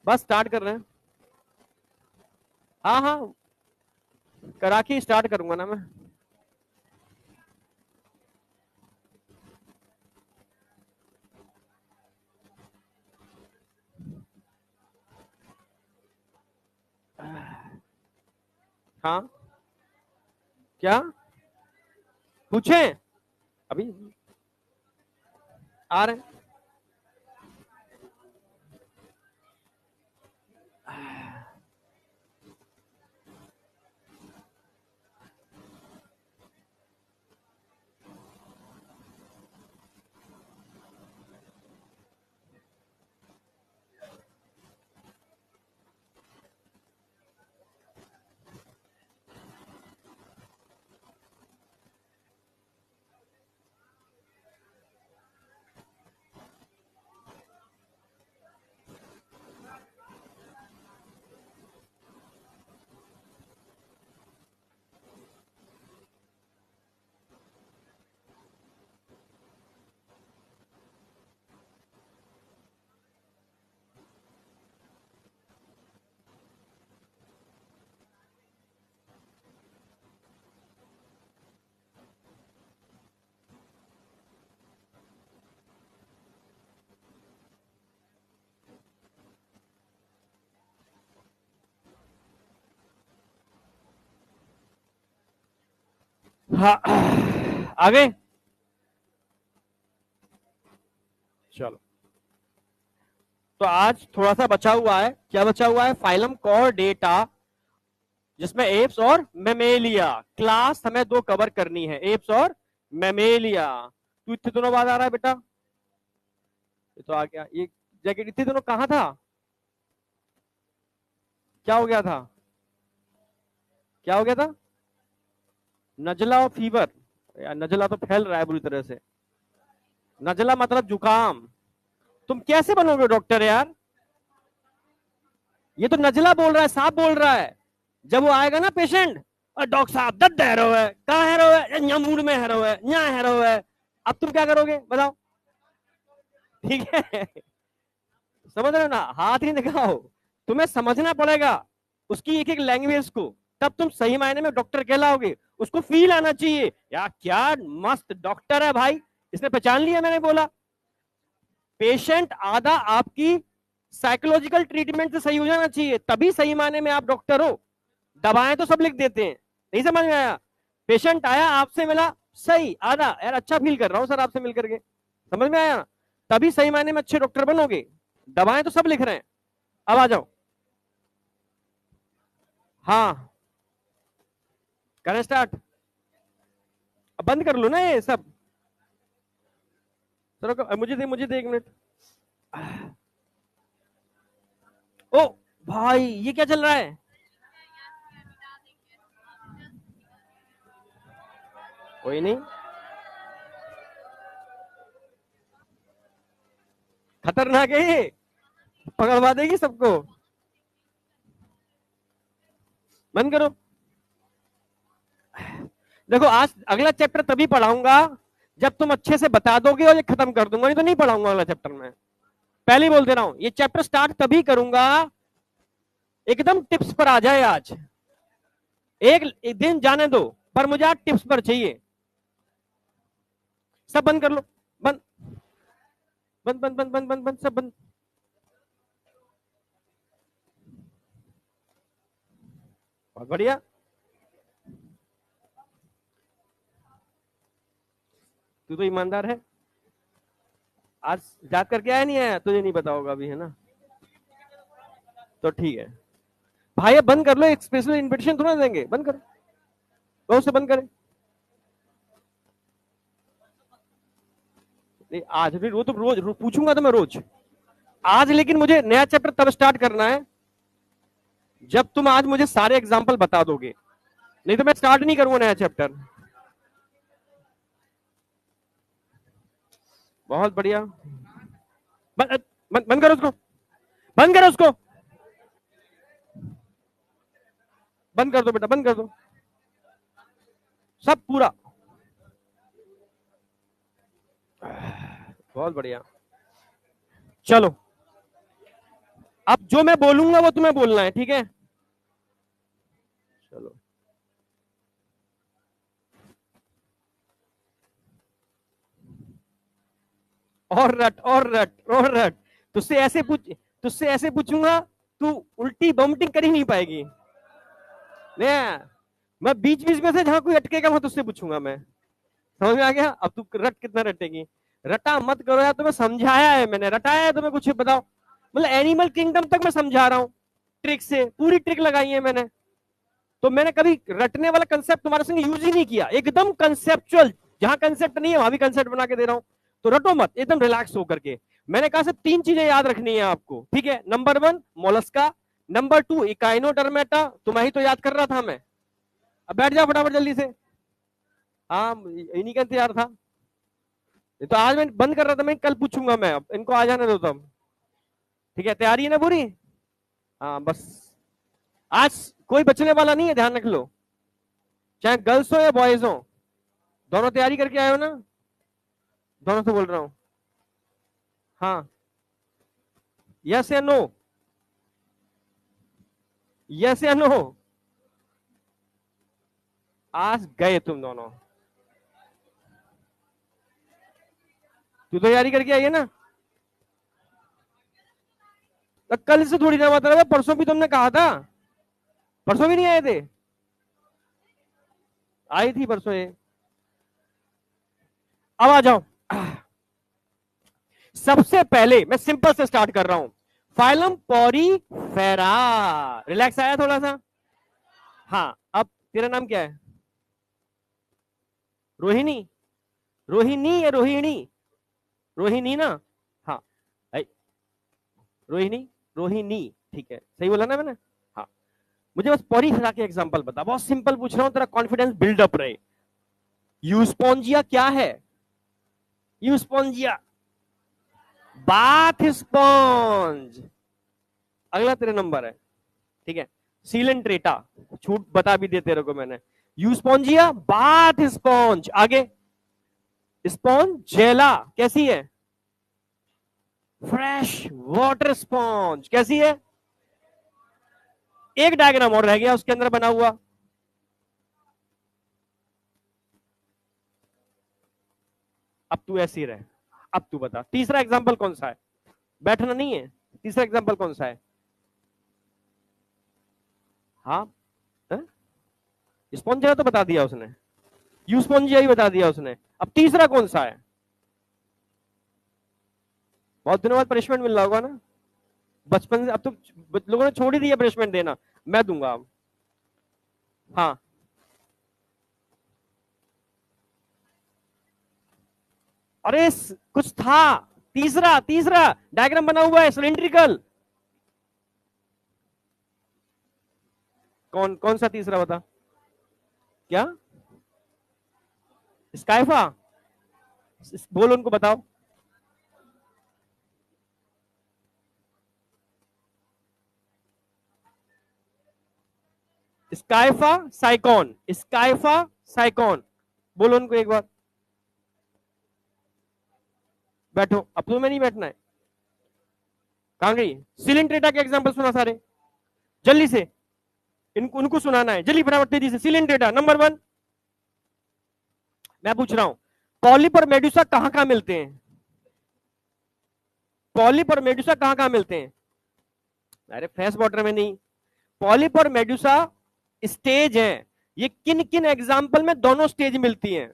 बस स्टार्ट कर रहे हैं। हाँ हाँ, करा के स्टार्ट करूंगा ना मैं। हाँ, क्या पूछे? अभी आ रहे हैं। हाँ, आगे चलो। तो आज थोड़ा सा बचा हुआ है। क्या बचा हुआ है? फाइलम कोर डेटा, जिसमें एप्स और मेमेलिया। क्लास हमें दो कवर करनी है, एप्स और मेमेलिया। तू इतने दिनों बाद आ रहा है बेटा? ये तो आ गया। ये जैकेट इतने दिनों कहाँ था? क्या हो गया था? क्या हो गया था? नजला और फीवर। यार नजला तो फैल रहा है बुरी तरह से। नजला मतलब जुकाम। तुम कैसे बनोगे डॉक्टर यार? ये तो नजला बोल रहा है, साहब बोल रहा है। जब वो आएगा ना पेशेंट, और डॉक्टर साहब दर्द है रो है, कहाँ है रो है, यहाँ मूड में है रो है, यहाँ है रो है। अब तुम क्या करोगे बताओ? ठीक है, समझ रहे हो ना? हाथ ही दिखाओ। तुम्हें समझना पड़ेगा उसकी एक एक लैंग्वेज को, तब तुम सही मायने में डॉक्टर कहलाओगे। उसको फील आना चाहिए यार, क्या मस्त डॉक्टर है भाई, इसने पहचान लिया मैंने बोला। पेशेंट आधा आपकी साइकोलॉजिकल ट्रीटमेंट से सही हो जाना चाहिए, तभी सही मायने में आप डॉक्टर हो। दवाएं तो सब लिख देते हैं। नहीं समझ में आया? पेशेंट आया, आपसे मिला, सही आधा, यार अच्छा फील कर रहा हूं सर आपसे मिल करके। समझ में आया? तभी सही मायने में अच्छे डॉक्टर बनोगे। दवाएं तो सब लिख रहे हैं। अब आ जाओ। हाँ, करें स्टार्ट। अब बंद कर लो ना ये सब। चलो मुझे दे 1 मिनट। ओ भाई, ये क्या चल रहा है? कोई नहीं, खतरनाक है ये, पकड़वा देगी सबको। बंद करो। देखो, आज अगला चैप्टर तभी पढ़ाऊंगा जब तुम अच्छे से बता दोगे, और ये खत्म कर दूंगा, नहीं तो नहीं पढ़ाऊंगा अगला चैप्टर में। पहले ही बोल दे रहा हूं, ये चैप्टर स्टार्ट तभी करूंगा एकदम टिप्स पर आ जाए आज। एक दिन जाने दो, पर मुझे आज टिप्स पर चाहिए। सब बंद कर लो। बंद बंद बंद बंद बंद बंद बंद, सब बंद। बहुत बढ़िया। तू तो ईमानदार है। आज याद करके आया नहीं आया तुझे नहीं पता होगा अभी, है ना? तो ठीक है भाई, अब बंद कर लो। एक स्पेशल इन्विटेशन थोड़ा देंगे, बंद करो। बहुत से बंद करें। नहीं आज भी, वो तो रोज पूछूंगा तो मैं रोज। आज लेकिन मुझे नया चैप्टर तब स्टार्ट करना है जब तुम आज मुझे सारे एग्जाम्पल बता दोगे, नहीं तो मैं स्टार्ट नहीं करूंगा नया चैप्टर। बहुत बढ़िया। बंद बंद करो उसको, बंद करो उसको, बंद कर दो बेटा, बंद कर दो सब पूरा। बहुत बढ़िया। चलो अब जो मैं बोलूंगा वो तुम्हें बोलना है, ठीक है? चलो, और रट और रट और रट। तुझसे ऐसे पूछूंगा, तू उल्टी बमटिंग कर ही नहीं पाएगी। नहीं, मैं बीच बीच में से जहां कोई अटकेगा वहां तुझसे पूछूंगा मैं। समझ में आ गया? अब तू रट कितना रटेगी। रटा मत करो यार, तुम्हें समझाया है मैंने, रटाया है तुम्हें? कुछ बताओ। मतलब एनिमल किंगडम तक मैं समझा रहा हूँ, ट्रिक से पूरी ट्रिक लगाई है मैंने। तो मैंने कभी रटने वाला कंसेप्ट तुम्हारे संग यूज ही नहीं किया, एकदम कंसेप्चुअल। जहां कंसेप्ट नहीं है वहां भी कंसेप्ट बना के दे रहा हूं। तो रटो मत, एकदम रिलैक्स होकर के। मैंने कहा सिर्फ 3 चीजें याद रखनी है आपको, ठीक है? नंबर 1 मोलस्का, नंबर 2 इकाइनोडर्मेटा, तुम्हारी तो याद कर रहा था मैं। अब बैठ जाओ फटाफट जल्दी से। हाँ, इन्हीं का इंतजार था। ये तो आज मैं बंद कर रहा था, मैं कल पूछूंगा मैं, अब इनको आ जाने दो तब। ठीक है, तैयारी है ना पूरी? हाँ बस, आज कोई बचने वाला नहीं है, ध्यान रख लो। चाहे गर्ल्स हो या बॉयज हो, दोनों तैयारी करके आए हो ना? दोनों से बोल रहा हूं। हाँ, यस या नो? यस या नो? आज गए तुम दोनों। तू तैयारी करके आई है ना? तो कल से थोड़ी ना मतलब है, परसों भी तुमने कहा था। परसों भी नहीं आए थे? आई थी परसों ये। अब आ जाओ। सबसे पहले मैं सिंपल से स्टार्ट कर रहा हूं। Phylum Porifera. रिलैक्स आया थोड़ा सा? हाँ, अब तेरा नाम क्या है? रोहिणी? रोहिणी या रोहिणी? रोहिणी ना? हाँ, रोहिणी, रोहिणी, ठीक है, सही बोला ना मैंने? हाँ, मुझे बस पॉरीफेरा के एग्जांपल बता, बहुत सिंपल पूछ रहा हूं, तेरा कॉन्फिडेंस बिल्डअप रहे। यूस्पोंजिया क्या है? यूस्पोंजिया बाथ स्पॉन्ज। अगला तेरा नंबर है, ठीक है? सीलेंट्रेटा, छूट बता भी दे तेरे को मैंने। यूस्पोंजिया बाथ स्पॉन्ज। आगे स्पॉन्जेला कैसी है? फ्रेश वाटर स्पॉन्ज कैसी है? एक डायग्राम और रह गया उसके अंदर बना हुआ। अब तू ऐसी रहे। अब तू बता तीसरा एग्जांपल कौन सा है? बैठना नहीं है। तीसरा एग्जांपल कौन सा है? हाँ, स्पॉन्जिया तो बता दिया उसने, यूस्पोंजिया ही बता दिया उसने। अब तीसरा कौन सा है? बहुत दिनों बाद पनिशमेंट मिल रहा होगा ना बचपन से? अब तो लोगों ने छोड़ ही दिया पनिशमेंट देना, मैं दूंगा अब। हाँ, अरे कुछ था। तीसरा तीसरा डायग्राम बना हुआ है सिलिंड्रिकल। कौन कौन सा तीसरा बता? क्या? स्काइफा? बोल उनको बताओ। स्काइफा साइकॉन, स्काइफा साइकॉन, बोलो उनको एक बार। बैठो, अब तुम्हें नहीं बैठना है। कहां गई? सिलिंड्रेटा के एग्जांपल सुना सारे, जल्दी से। इनको उनको सुनाना है, जल्दी फटाफट तेजी से। सिलिंड्रेटा नंबर 1। मैं पूछ रहा हूं, पॉलिप और मेडुसा कहां कहां मिलते हैं? पॉलिप और मेडुसा कहां कहां मिलते हैं? अरे फ्रेश वाटर में नहीं। पॉलिप और मेडुसा स्टेज है, ये किन किन एग्जाम्पल में दोनों स्टेज मिलती हैं?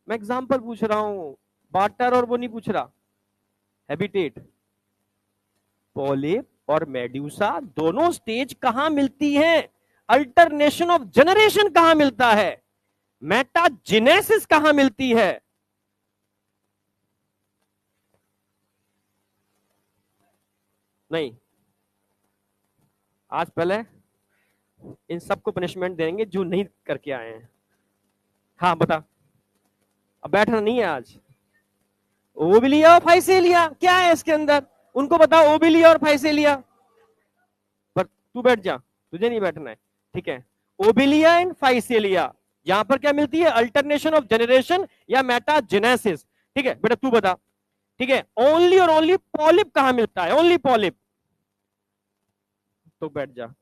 मैं एग्जाम्पल पूछ रहा हूं, वाटर और वो नहीं पूछ रहा, हैबिटेट। पॉलिप और मेड्यूसा दोनों स्टेज कहां मिलती हैं? अल्टरनेशन ऑफ जनरेशन कहां मिलता है? मेटाजेनेसिस कहां मिलती है? नहीं, आज पहले इन सबको पनिशमेंट देंगे जो नहीं करके आए हैं। हाँ बता, अब बैठना नहीं है आज। ओबिलिया और फाइसेलिया क्या है इसके अंदर? उनको बताओ ओबिलिया और फाइसेलिया। पर तू बैठ जा, तुझे नहीं बैठना है, ठीक है? ओबिलिया एंड फाइसेलिया, यहां पर क्या मिलती है? अल्टरनेशन ऑफ जनरेशन या मेटाजेनेसिस। ठीक है बेटा, तू बता ठीक है, ओनली और ओनली पॉलिप कहां मिलता है, ओनली पॉलिप। तो बैठ जा,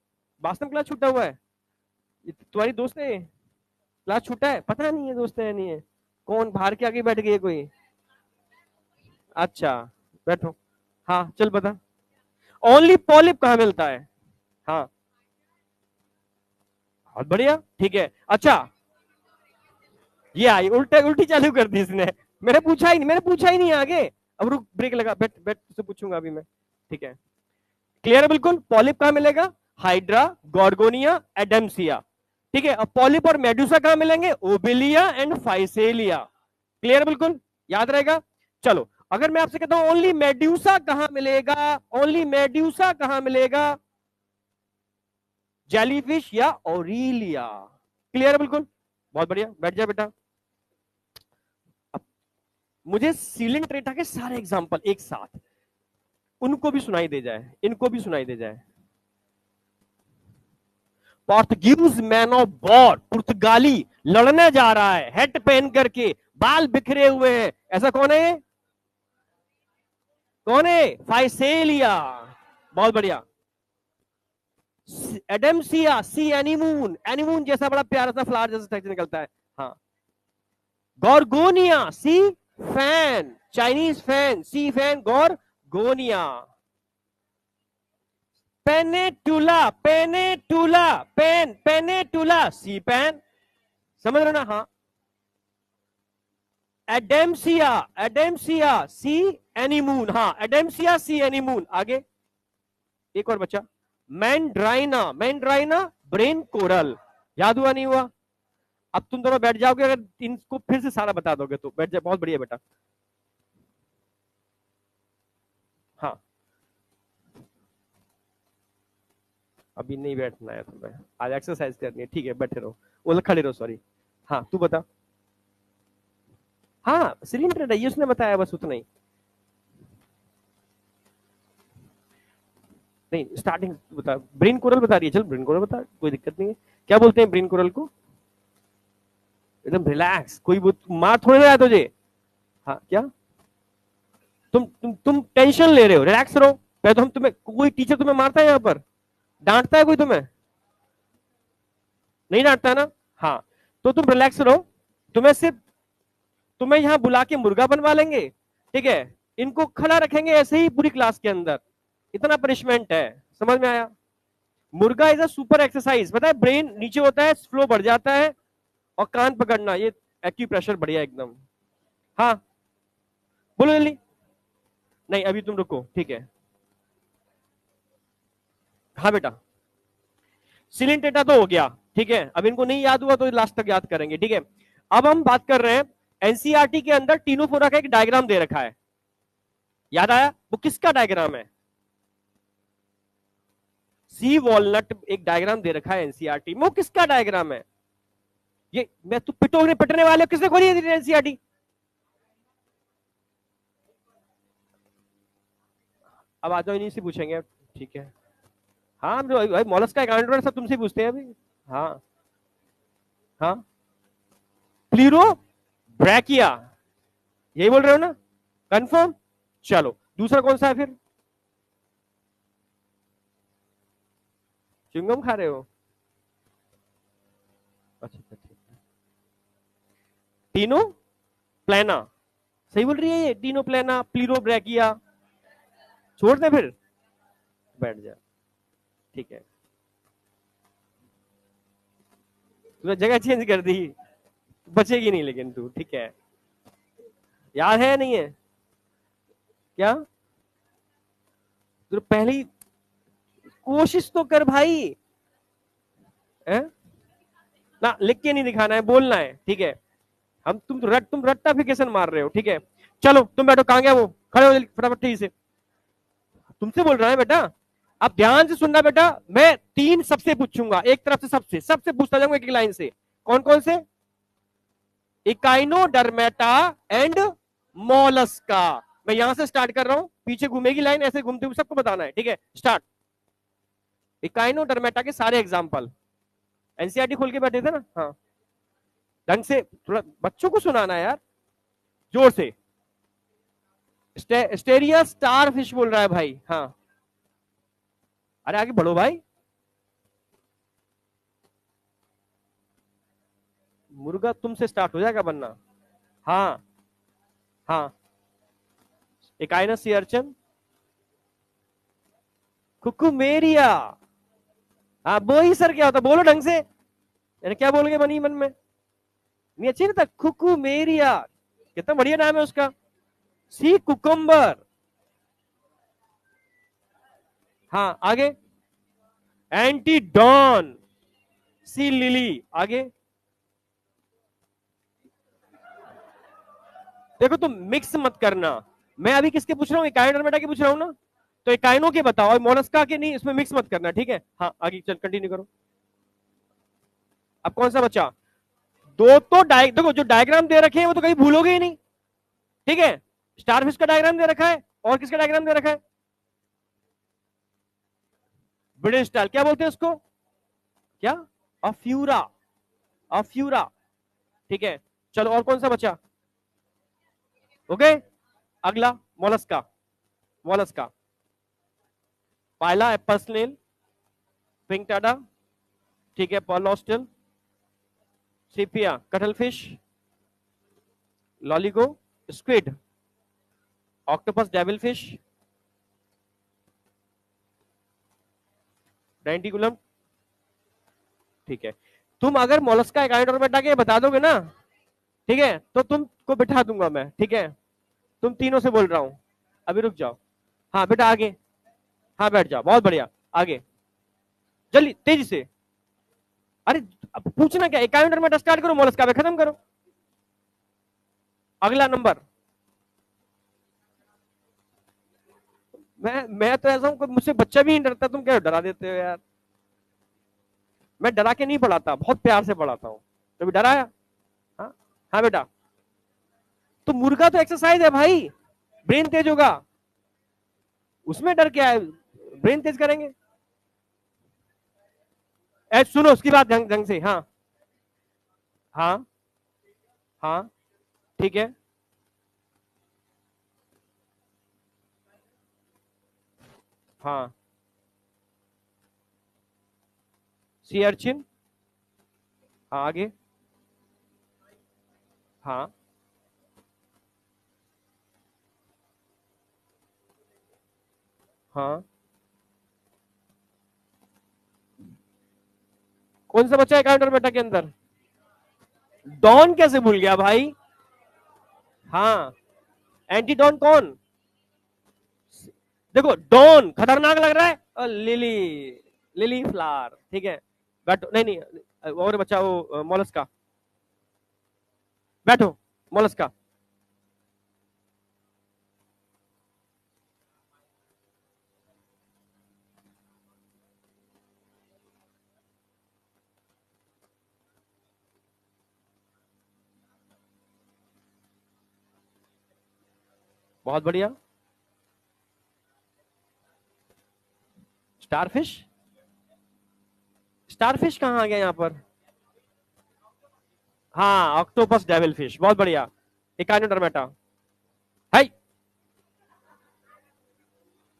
वास्तव क्लास छूटा हुआ है, तुम्हारी दोस्त है, क्लास छूटा है, पता नहीं है दोस्त है नहीं है, कौन बाहर के आगे बैठ गई है कोई, अच्छा बैठो, हाँ चल बता, ओनली पॉलिप कहां मिलता है, हाँ बहुत बढ़िया, ठीक है, अच्छा ये आई उल्टे उल्टी चालू कर दी इसने, मैंने पूछा ही नहीं आगे, अब रुक ब्रेक लगा, बैठ बैठ तुझसे पूछूंगा अभी मैं, ठीक है, क्लियर है बिल्कुल, पॉलिप कहां मिलेगा, हाइड्रा, गॉर्गोनिया, एडम्सिया, ठीक है, अब पॉलिप और मेडुसा कहां मिलेंगे, ओबिलिया एंड फाइसेलिया, क्लियर बिल्कुल, याद रहेगा, चलो अगर मैं आपसे कहता हूं ओनली मेड्यूसा कहां मिलेगा, ओनली मेड्यूसा कहां मिलेगा, जेलीफिश या ओरिलिया, क्लियर है बिल्कुल, बहुत बढ़िया, बैठ जा बेटा। अब मुझे सिलिंट्रेटा के सारे एग्जांपल एक साथ, उनको भी सुनाई दे जाए, इनको भी सुनाई दे जाए, पोर्तुगीज मैन ऑफ वॉर, पुर्तगाली लड़ने जा रहा है, हेड पहन करके, बाल बिखरे हुए हैं, ऐसा कौन है, कौन है, फाइसेलिया, बहुत बढ़िया, एडम्सिया, सी एनीमून, एनीमून जैसा बड़ा प्यारा सा फ्लावर जैसा स्ट्रक्चर निकलता है, हाँ, गॉर्गोनिया, सी फैन, चाइनीज फैन, सी फैन, गॉर्गोनिया, पेनेटुला, पेनेटुला, पेन, पेनेटुला, सी पेन, समझ रहे ना, हाँ, एडेम्सिया, एडेम्सिया, सी एनीमून, हाँ, एडेम्सिया, सी एनीमून, आगे एक और बच्चा, मैंड्राइना, मैंड्राइना, ब्रेन कोरल, याद हुआ नहीं हुआ, अब तुम दोनों बैठ जाओगे अगर इनको फिर से सारा बता दोगे तो, बैठ जाए, बहुत बढ़िया बेटा, हाँ अभी नहीं बैठना है तुम्हें, आज एक्सरसाइज करनी है, ठीक है बैठे रहो, वो खड़े रहो, सॉरी, हाँ तू बता, हाँ सिलेंडर है ये उसने बताया, बस उतना ही, नहीं स्टार्टिंग बता, ब्रेन कोरल बता रही है, चल ब्रेन कोरल बता, कोई दिक्कत नहीं है, क्या बोलते हैं ब्रेन कोरल को, एकदम रिलैक्स, कोई मार थोड़ी रहा है तुझे, हाँ क्या, तुम टेंशन ले रहे हो, रिलैक्स रहो, पहले तो हम तुम्हें, कोई टीचर तुम्हें मारता है यहाँ पर, डांटता है कोई तुम्हें, नहीं डांटता है ना, हाँ, तो तुम रिलैक्स रहो, तुम्हें सिर्फ, तुम्हें यहाँ बुला के मुर्गा बनवा लेंगे, ठीक है, इनको खड़ा रखेंगे ऐसे ही पूरी क्लास के अंदर, इतना पनिशमेंट है, समझ में आया, मुर्गा इज अ सुपर एक्सरसाइज, पता है ब्रेन नीचे होता है, फ्लो बढ़ जाता है, और कान पकड़ना, ये एक्यूप्रेशर बढ़िया एकदम, हाँ बोलो जल्दी, नहीं अभी तुम रुको, ठीक है, हाँ बेटा, सिलिंटेटा तो हो गया, ठीक है, अब इनको नहीं याद हुआ तो लास्ट तक याद करेंगे, ठीक है, अब हम बात कर रहे हैं एनसीईआरटी के अंदर टीनोफोरा का एक डायग्राम दे रखा है, याद आया, वो किसका डायग्राम है, सी वॉलनट, एक डायग्राम दे रखा है एनसीईआरटी में, वो किसका डायग्राम है, ये मैं तू पिटोने पिटने वाले, किसने खोली है एनसीईआरटी, अब आ जाओ, इन्हीं से पूछेंगे, ठीक है, हाँ भाई मॉलस्का एकाउंटर सब तुमसे पूछते हैं अभी, हाँ हाँ, प्लीरो ब्रैकिया, यही बोल रहे हो ना, कंफर्म, चलो दूसरा कौन सा है फिर, च्युइंगम खा रहे हो, अच्छा ठीक है, टीनो प्लेना, सही बोल रही है ये, टीनो प्लेना, प्लीरो ब्रैकिया, छोड़ दे फिर, बैठ जा, ठीक है, तूने जगह चेंज कर दी, बचेगी नहीं लेकिन तू, ठीक है, याद है नहीं है क्या, तो पहली कोशिश तो कर भाई, है ना, लिख के नहीं दिखाना है, बोलना है, ठीक है, हम तुम रट्टाफिकेशन मार रहे हो, ठीक है, चलो तुम बैठो, कहां गया वो, खड़े हो फटाफट ठीक से, तुमसे बोल रहा है बेटा, अब ध्यान से सुनना बेटा, मैं 3 सबसे पूछूंगा, एक तरफ से सबसे सबसे पूछता जाऊंगा एक एक लाइन से, कौन कौन से, इकाइनोडर्मेटा एंड मोलस्का, मैं यहां से स्टार्ट कर रहा हूं, पीछे घूमेगी लाइन, ऐसे घूमते हुए सबको बताना है, ठीक है, स्टार्ट, इकाइनोडर्मेटा के सारे एग्जांपल, एनसीईआरटी खोल के बैठे थे ना, हाँ ढंग से, थोड़ा बच्चों को सुनाना है यार, जोर से, स्टेरिया स्टार फिश बोल रहा है भाई। हाँ, अरे आगे बढ़ो भाई। मुर्गा तुमसे स्टार्ट हो जाएगा बनना। हाँ हाँ, इकाइनस सी अर्चन, कुकुमेरिया। हाँ वो ही सर, क्या होता बोलो ढंग से, यानी क्या बोल गए मन ही मन में, नहीं अच्छी नहीं था, कुकुमेरिया, कितना बढ़िया नाम है उसका। Sea cucumber. हाँ आगे, एंटीडॉन, सी लिली। आगे देखो, तुम मिक्स मत करना। मैं अभी किसके पूछ रहा हूँ, इकाइनोडर्मेटा के पूछ रहा हूँ ना, तो इकाइनो के बताओ और मोलस्का के नहीं, इसमें मिक्स मत करना, ठीक है। हाँ आगे चल, कंटिन्यू करो। अब कौन सा बचा? दो तो देखो जो डायग्राम दे रखे हैं वो तो कहीं भूलोगे ही नहीं, ठीक है। स्टारफिश का डायग्राम दे रखा है, और किसका डायग्राम दे रखा है? ब्रिटिश स्टाइल, क्या बोलते हैं उसको? क्या? अफ्यूरा, अफ्यूरा, ठीक है। चलो और कौन सा बचा? ओके, अगला mollusca, mollusca, pila, apple snail, pinctada, ठीक है, pearl oyster, sepia, cuttlefish, loligo, squid, octopus, devil fish, dentalium, ठीक है। तुम अगर मोलस्का एकाइडोर्मेटा के बता दोगे ना, ठीक है, तो तुमको बिठा दूंगा मैं, ठीक है। तुम तीनों से बोल रहा हूं, अभी रुक जाओ। हाँ बेटा आगे, हाँ बैठ जाओ, बहुत बढ़िया, आगे जल्दी तेजी से। अरे अब पूछना क्या, एकाइडोर्मेटा स्टार्ट करो, मोलस्का पे खत्म करो। अगला नंबर, मैं तो ऐसा हूं, मुझसे बच्चा भी नहीं डरता, तुम क्या डरा देते हो यार। मैं डरा के नहीं पढ़ाता, बहुत प्यार से पढ़ाता हूँ, कभी डराया? हाँ, हाँ बेटा, तो मुर्गा तो एक्सरसाइज है भाई, ब्रेन तेज होगा, उसमें डर क्या है, ब्रेन तेज करेंगे। सुनो उसकी बात ढंग ढंग से। हाँ हाँ हाँ, ठीक है। हाँ, सी अर्चिन, हाँ आगे, हाँ हाँ, कौन सा बच्चा है काउंटर बेटा के अंदर? डॉन कैसे भूल गया भाई? हाँ, एंटीडॉन कौन? देखो डॉन खतरनाक लग रहा है, और लिली, लिली फ्लावर, ठीक है। बैठो, नहीं नहीं, और बच्चा वो मोलस्का, बैठो, मोलस्का, बहुत बढ़िया। स्टारफिश, स्टारफिश कहाँ आ गया यहाँ पर? हाँ, ऑक्टोपस डेविल फिश, बहुत बढ़िया। इकाइनोडर्मेटा है।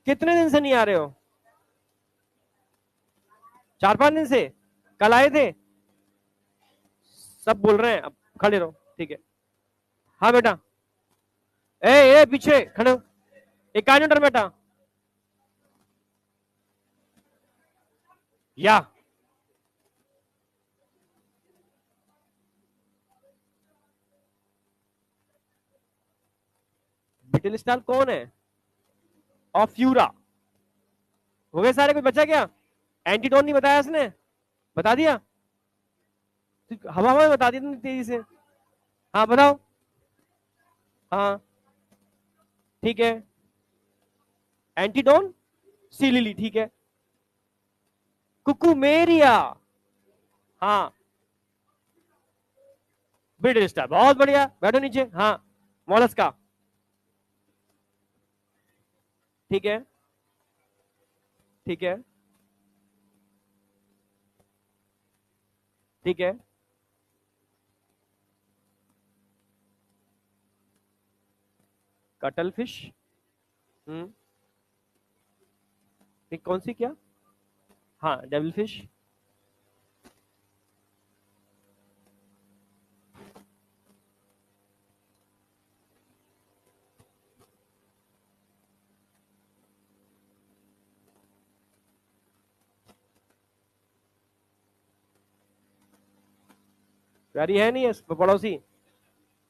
कितने दिन से नहीं आ रहे हो? 4-5 दिन से? कल आए थे? सब बोल रहे हैं, अब खड़े रहो, ठीक है। हाँ बेटा, ए ए पीछे खड़े हो, इकाइनोडर्मेटा, या बिटल स्टार कौन है? ऑफ्यूरा, हो गए सारे, कुछ बचा क्या? एंटीडोन नहीं बताया इसने, बता दिया, हवा हवा में बता दिया तुमने तेजी से। हाँ बताओ। हाँ ठीक है, एंटीडोन, सी लिली, ठीक है। कुकुमेरिया, हाँ, ब्रिटिश स्टार, बहुत बढ़िया, बैठो नीचे। हाँ, मोलस्का, ठीक है, ठीक है, ठीक है। कटल फिश, कौन सी क्या? हाँ, डेविल फिश। प्यारी है नहीं है पड़ोसी।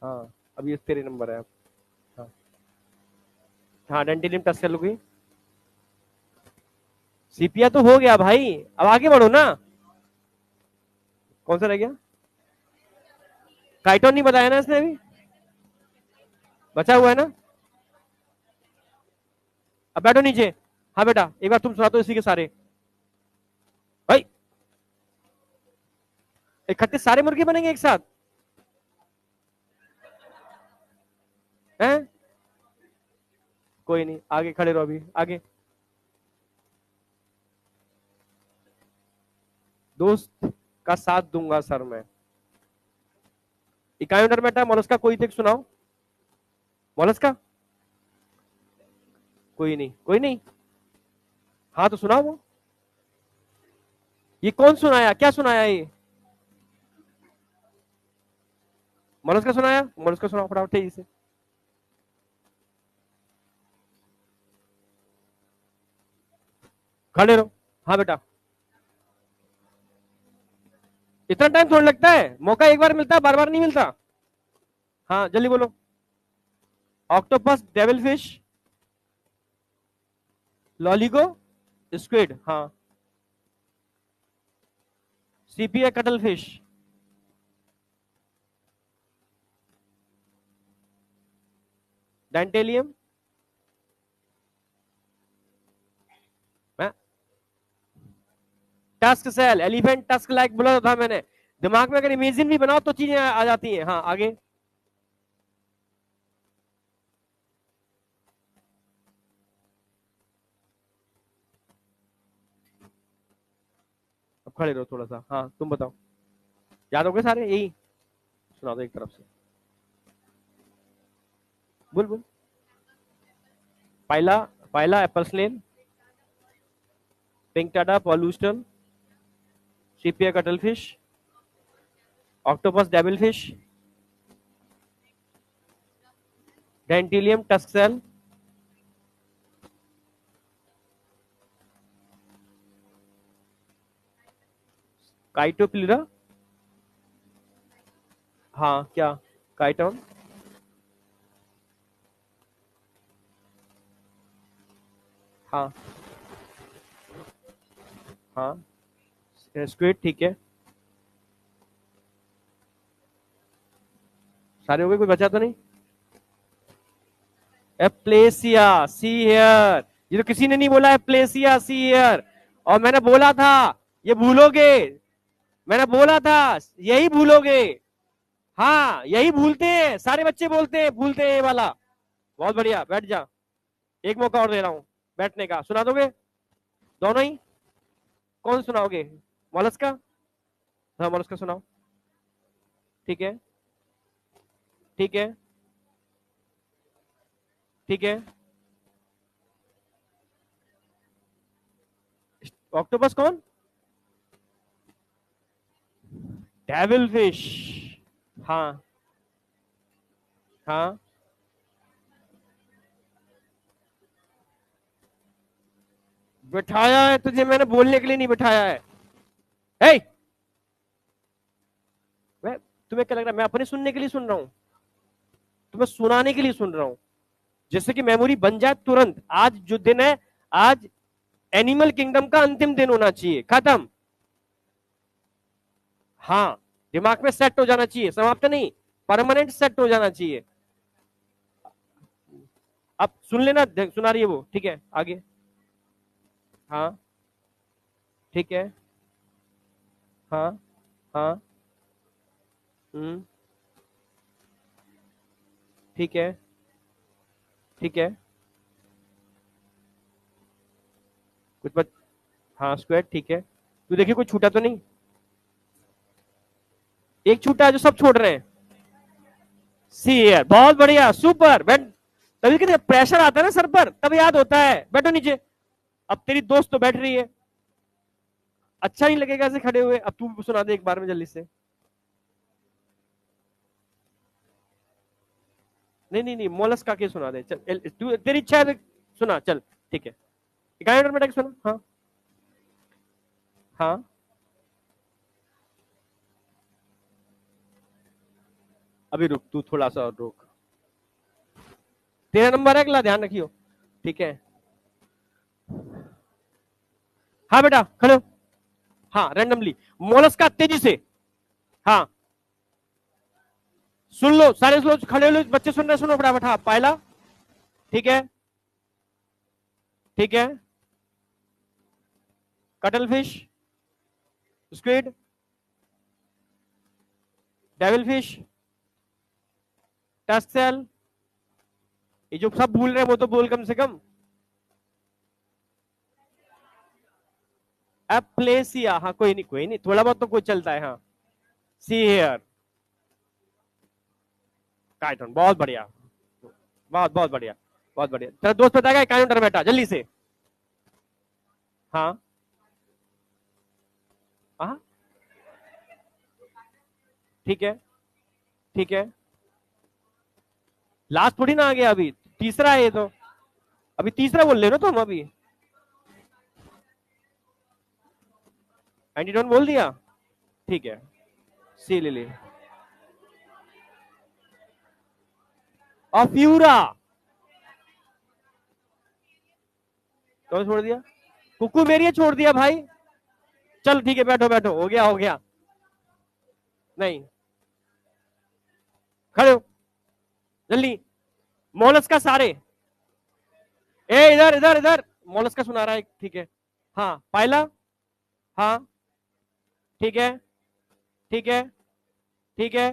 हाँ, अभी इस तेरे नंबर है। हाँ हाँ, डेंटिलियम टस्कर की। सीपिया तो हो गया भाई, अब आगे बढ़ो ना। कौन सा रह गया? काइटोन नहीं बताया ना इसने अभी, बचा हुआ है ना। अब बैठो नीचे। हाँ बेटा, एक बार तुम सुना दो इसी के सारे भाई। इकट्ठे सारे मुर्गे बनेंगे एक साथ हैं? कोई नहीं, आगे खड़े रहो, अभी आगे। दोस्त का साथ दूंगा सर मैं। इकायोडर्मेटा मोलस्का कोई तक सुनाओ। मोलस्का कोई नहीं, कोई नहीं। हाँ तो सुनाओ वो। ये कौन सुनाया, क्या सुनाया ये? मोलस्का सुनाया, मोलस्का सुनाओ फटाफट तेजी से। खड़े रहो। हाँ बेटा, इतना टाइम थोड़ा लगता है, मौका एक बार मिलता है, बार बार नहीं मिलता। हाँ जल्दी बोलो। Octopus, devil fish, loligo, squid, हाँ। Sepia, cuttlefish, dentalium, tusk shell, elephant tusk like बोला था मैंने। दिमाग में अगर इमेजिन भी बनाओ तो चीजें आ जाती हैं। हाँ आगे। अब खड़े रहो थोड़ा सा। हाँ तुम बताओ, याद हो गए सारे? यही सुना दो एक तरफ से। बोल बोल। Pila, pila apple snail, pinctada pearl oyster, sepia cuttlefish, octopus devil fish, dentalium tusk shell, chaetopleura. हाँ क्या? काइटोन, हाँ हाँ। स्क्विड ठीक है। सारे हो गए, कोई बचा तो नहीं? एप्लेसिया सी हेयर, ये तो किसी ने नहीं बोला एप्लेसिया सी हेयर। और मैंने बोला था ये भूलोगे, मैंने बोला था यही भूलोगे। हाँ यही भूलते हैं, सारे बच्चे बोलते हैं, भूलते हैं ये वाला। बहुत बढ़िया, बैठ जा। एक मौका और दे रहा हूं बैठने का, सुना दोगे दोनों ही? कौन सुनाओगे? मोलस्का? हाँ मोलस्का सुनाओ। ठीक है, ठीक है, ठीक है। ऑक्टोपस कौन? Devil fish. हाँ हाँ। बिठाया है तुझे मैंने, बोलने के लिए नहीं बिठाया है। hey! मैं, तुम्हें क्या लग रहा है मैं अपने सुनने के लिए सुन रहा हूं? तुम्हें सुनाने के लिए सुन रहा हूं, जिससे कि मेमोरी बन जाए तुरंत। आज जो दिन है, आज एनिमल किंगडम का अंतिम दिन होना चाहिए, खत्म। हाँ, दिमाग में सेट हो जाना चाहिए, समाप्त नहीं, परमानेंट सेट हो जाना चाहिए। अब सुन लेना, सुना रही है वो, ठीक है आगे। हाँ ठीक है। हाँ हाँ। हम्म। ठीक है, ठीक है। कुछ बच, हाँ स्क्वाड ठीक है। तू देखिए कोई छूटा तो नहीं? एक छूटा है जो सब छोड़ रहे हैं। सी यार, बहुत बढ़िया, सुपर। बैठ, तभी कहते प्रेशर आता है ना सर पर, तब याद होता है। बैठो नीचे। अब तेरी दोस्त तो बैठ रही है, अच्छा नहीं लगेगा ऐसे खड़े हुए। अब तू सुना दे एक बार में जल्दी से। नहीं नहीं नहीं, मोलस्का के सुना दे चल, तू तेरी इच्छा है सुना चल, ठीक है। इकाई सुना। हाँ हाँ, अभी रुक, तू थोड़ा सा और रुक। तेरा नंबर है अगला, ध्यान रखियो, ठीक है। हाँ बेटा खड़े हो। हाँ रैंडमली मोलस्का, तेजी से। हाँ सुन लो सारे लोग खड़े हो लो, बच्चे सुन रहे, सुनो फटाफट। हाँ पहला, ठीक है ठीक है, cuttle fish, squid, devil fish, tusk, ये जो सब भूल रहे हैं वो तो बोल कम से कम। एप्लेसिया, हाँ कोई नहीं, थोड़ा बहुत तो कोई चलता है। हाँ सी हेयर, काइटन, बहुत बढ़िया, बहुत बहुत बढ़िया, बहुत बढ़िया। तेरा दोस्त बताएगा काइटन बेटा जल्दी से। हाँ हाँ ठीक है ठीक है, लास्ट थोड़ी ना आ गया, अभी तीसरा है ये तो, अभी तीसरा बोल रहे हो ना तुम अभी। एंटीडोन बोल दिया, ठीक है। सी लिली, अफ्यूरा, तो छोड़ दिया, कुकू मेरी छोड़ दिया भाई। चल ठीक है, बैठो बैठो, हो गया हो गया। नहीं, खड़े हो जल्दी। मोलस का सारे, ए इधर इधर इधर, मोलस का सुना रहा है, ठीक है। हाँ पायला, हाँ ठीक है ठीक है ठीक है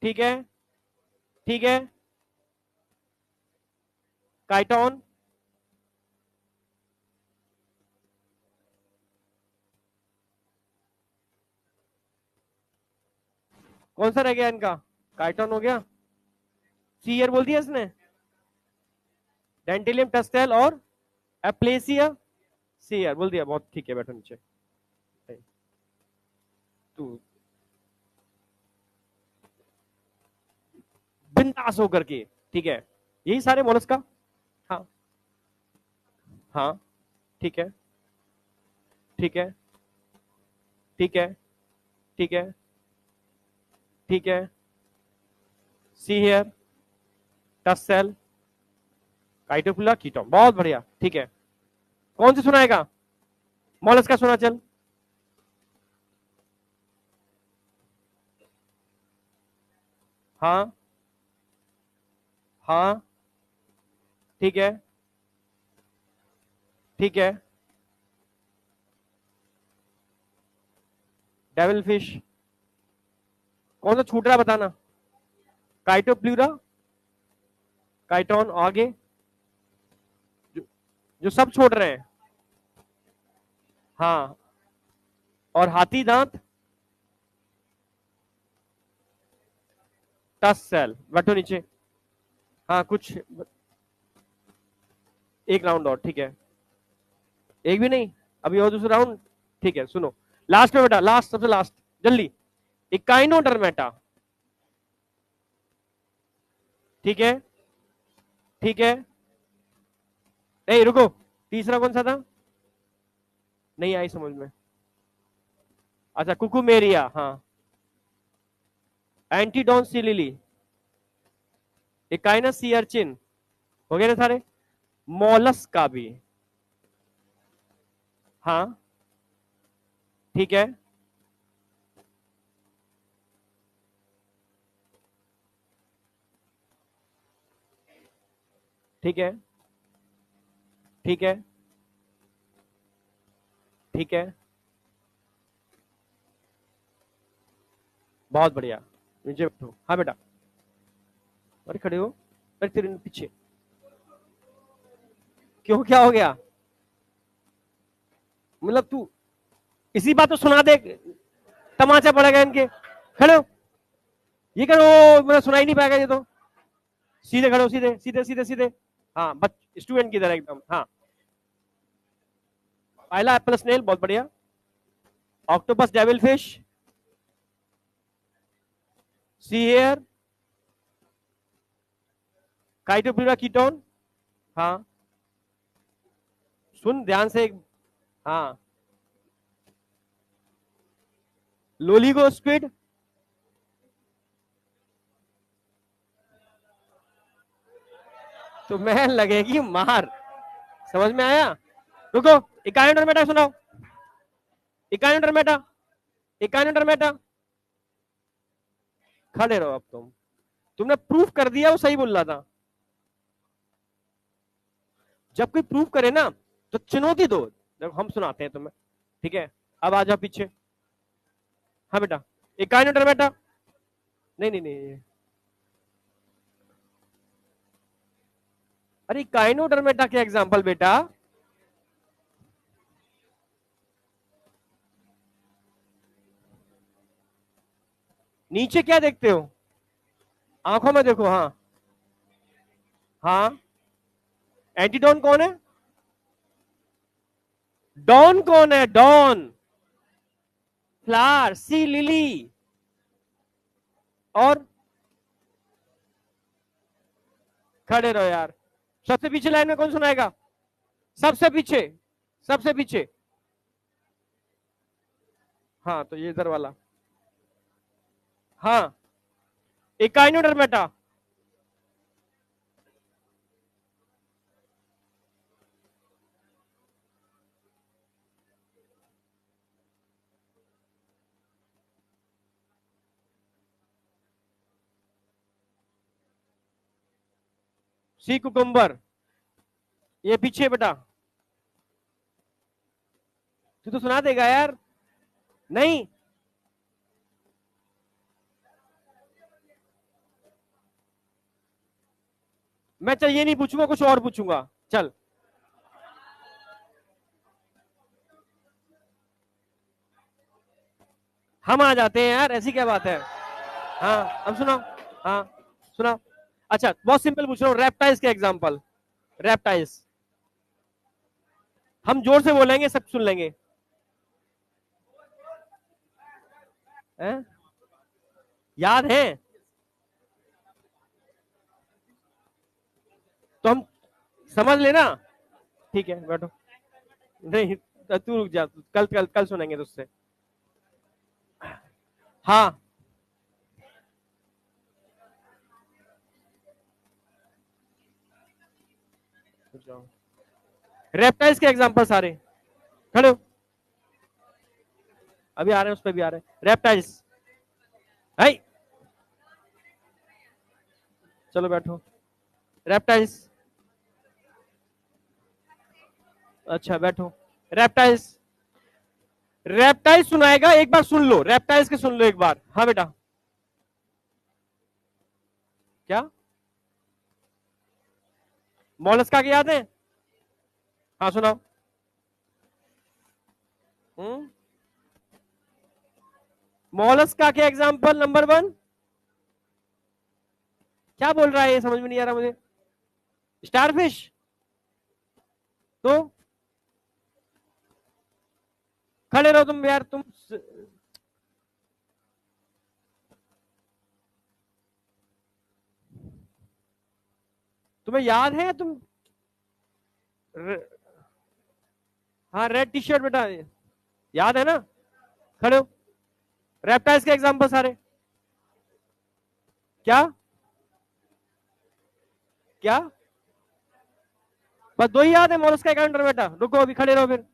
ठीक है ठीक है, काइटोन, कौन सा रह गया इनका? काइटोन हो गया, सीयर बोल दिया इसने, डेंटिलियम टस्टेल और एप्लेसिया, सीयर बोल दिया, बहुत ठीक है, बैठो नीचे। तू बिंदास होकर के, ठीक है, यही सारे मोलस्का। हाँ हाँ ठीक है ठीक है ठीक है ठीक है ठीक है, see here, touch cell, काइटोपुला, ketone, बहुत बढ़िया, ठीक है। कौन से सुनाएगा? मोलस्का सुना चल। हाँ हाँ ठीक है ठीक है, डेविल फिश, कौन सा छूट रहा है बताना? काइटोप्लूरा, काइटोन, आगे जो, जो सब छोड़ रहे हैं। हाँ, और हाथी दांत, टस सेल, बैठो नीचे। हाँ कुछ, एक राउंड और, ठीक है। एक भी नहीं, अभी और दूसरा राउंड, ठीक है। सुनो लास्ट में बेटा, लास्ट, सबसे लास्ट, जल्दी। इकाइनोडर्मेटा, ठीक है ठीक है, नहीं रुको, तीसरा कौन सा था? नहीं आई समझ में। अच्छा कुकुमेरिया, हाँ, एंटीडोन सिलिली, इकाइनस सी अर्चिन, हो गए ना सारे। मोलस का भी, हाँ ठीक है ठीक है ठीक है ठीक है, बहुत बढ़िया, नीचे बैठो। हाँ बेटा, अरे खड़े हो, अरे तेरे पीछे क्यों, क्या हो गया? मतलब तू इसी बात तो सुना दे, तमाचा पड़ेगा इनके। खड़े हो, ये करो, मतलब सुनाई नहीं पाएगा ये तो। सीधे खड़े हो, सीधे सीधे सीधे सीधे। हाँ बच स्टूडेंट की तरह एकदम। हाँ पहला एप्पल स्नेल, बहुत बढ़िया। Octopus, devil fish, see here, काइटोप्यूरा ketone. हाँ सुन ध्यान से एक। हाँ लोलीगो स्क्विड, तो मैं लगेगी मार। समझ में आया? रुको, इकाइनोडर्मेटा सुनाओ। Echinodermata, Echinodermata. खड़े रहो अब तुमने प्रूफ कर दिया, वो सही बोल रहा था। जब कोई प्रूफ करे ना तो चुनौती दो। देखो हम सुनाते हैं तुम्हें, ठीक है? अब आ जाओ पीछे। हाँ बेटा, इकाइनोडर्मेटा। नहीं नहीं नहीं, अरे इकाइनोडर्मेटा के एग्जांपल बेटा। नीचे क्या देखते हो? आंखों में देखो। हाँ हाँ, एंटीडोन कौन है? डॉन कौन है? डॉन, फ्लावर, सी लिली। और खड़े रहो यार। सबसे पीछे लाइन में कौन सुनाएगा? सबसे पीछे, सबसे पीछे। हाँ तो ये इधर वाला। हाँ इकाइनोडर्मेटा। सी कुकुम्बर, ये पीछे बेटा। तू तो सुना देगा यार। नहीं, मैं चल ये नहीं पूछूंगा, कुछ और पूछूंगा। चल हम आ जाते हैं यार, ऐसी क्या बात है? हाँ अब सुनाओ। हाँ सुनाओ। अच्छा बहुत सिंपल पूछ रहा हूँ, रेप्टाइल्स के एग्जांपल। रेप्टाइल्स, हम जोर से बोलेंगे सब सुन लेंगे। है? याद है तो हम समझ लेना। ठीक है बैठो। नहीं तू रुक जा, कल कल कल सुनेंगे तुझसे। हाँ रेप्टाइल्स के एग्जांपल सारे। खड़े हो, अभी आ रहे हैं, उस पर भी आ रहे हैं। रेप्टाइल्स, है चलो बैठो। रेप्टाइल्स, अच्छा बैठो। रेप्टाइल्स, रेप्टाइल्स सुनाएगा, एक बार सुन लो रेप्टाइल्स के, सुन लो एक बार। हाँ बेटा, क्या मोलस्का के याद है? हाँ सुनाओ। मोलस्का के एग्जांपल नंबर 1। क्या बोल रहा है ये, समझ में नहीं आ रहा मुझे। स्टारफिश, तो खड़े रहो तुम यार, तुम तुम्हें याद है तुम? हाँ रेड टी शर्ट बेटा, याद है ना? खड़े हो। रेप्टाइल्स के एग्जांपल सारे। क्या क्या? बस दो ही याद है, मोलस्का काउंटर बेटा। रुको अभी, खड़े रहो फिर।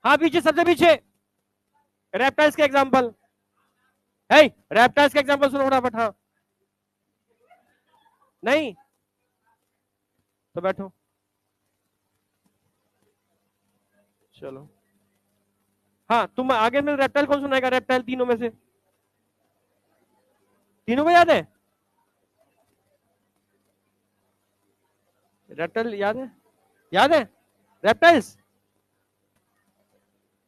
हाँ पीछे, सबसे पीछे। रेप्टाइल्स के एग्जांपल है, रेप्टाइल्स के एग्जांपल सुनो फटाफट। हाँ नहीं तो बैठो। चलो हाँ, तुम आगे में रेप्टाइल कौन सुनाएगा? रेप्टाइल तीनों में से, तीनों को याद है? रेप्टाइल याद है? याद है रेप्टाइल्स?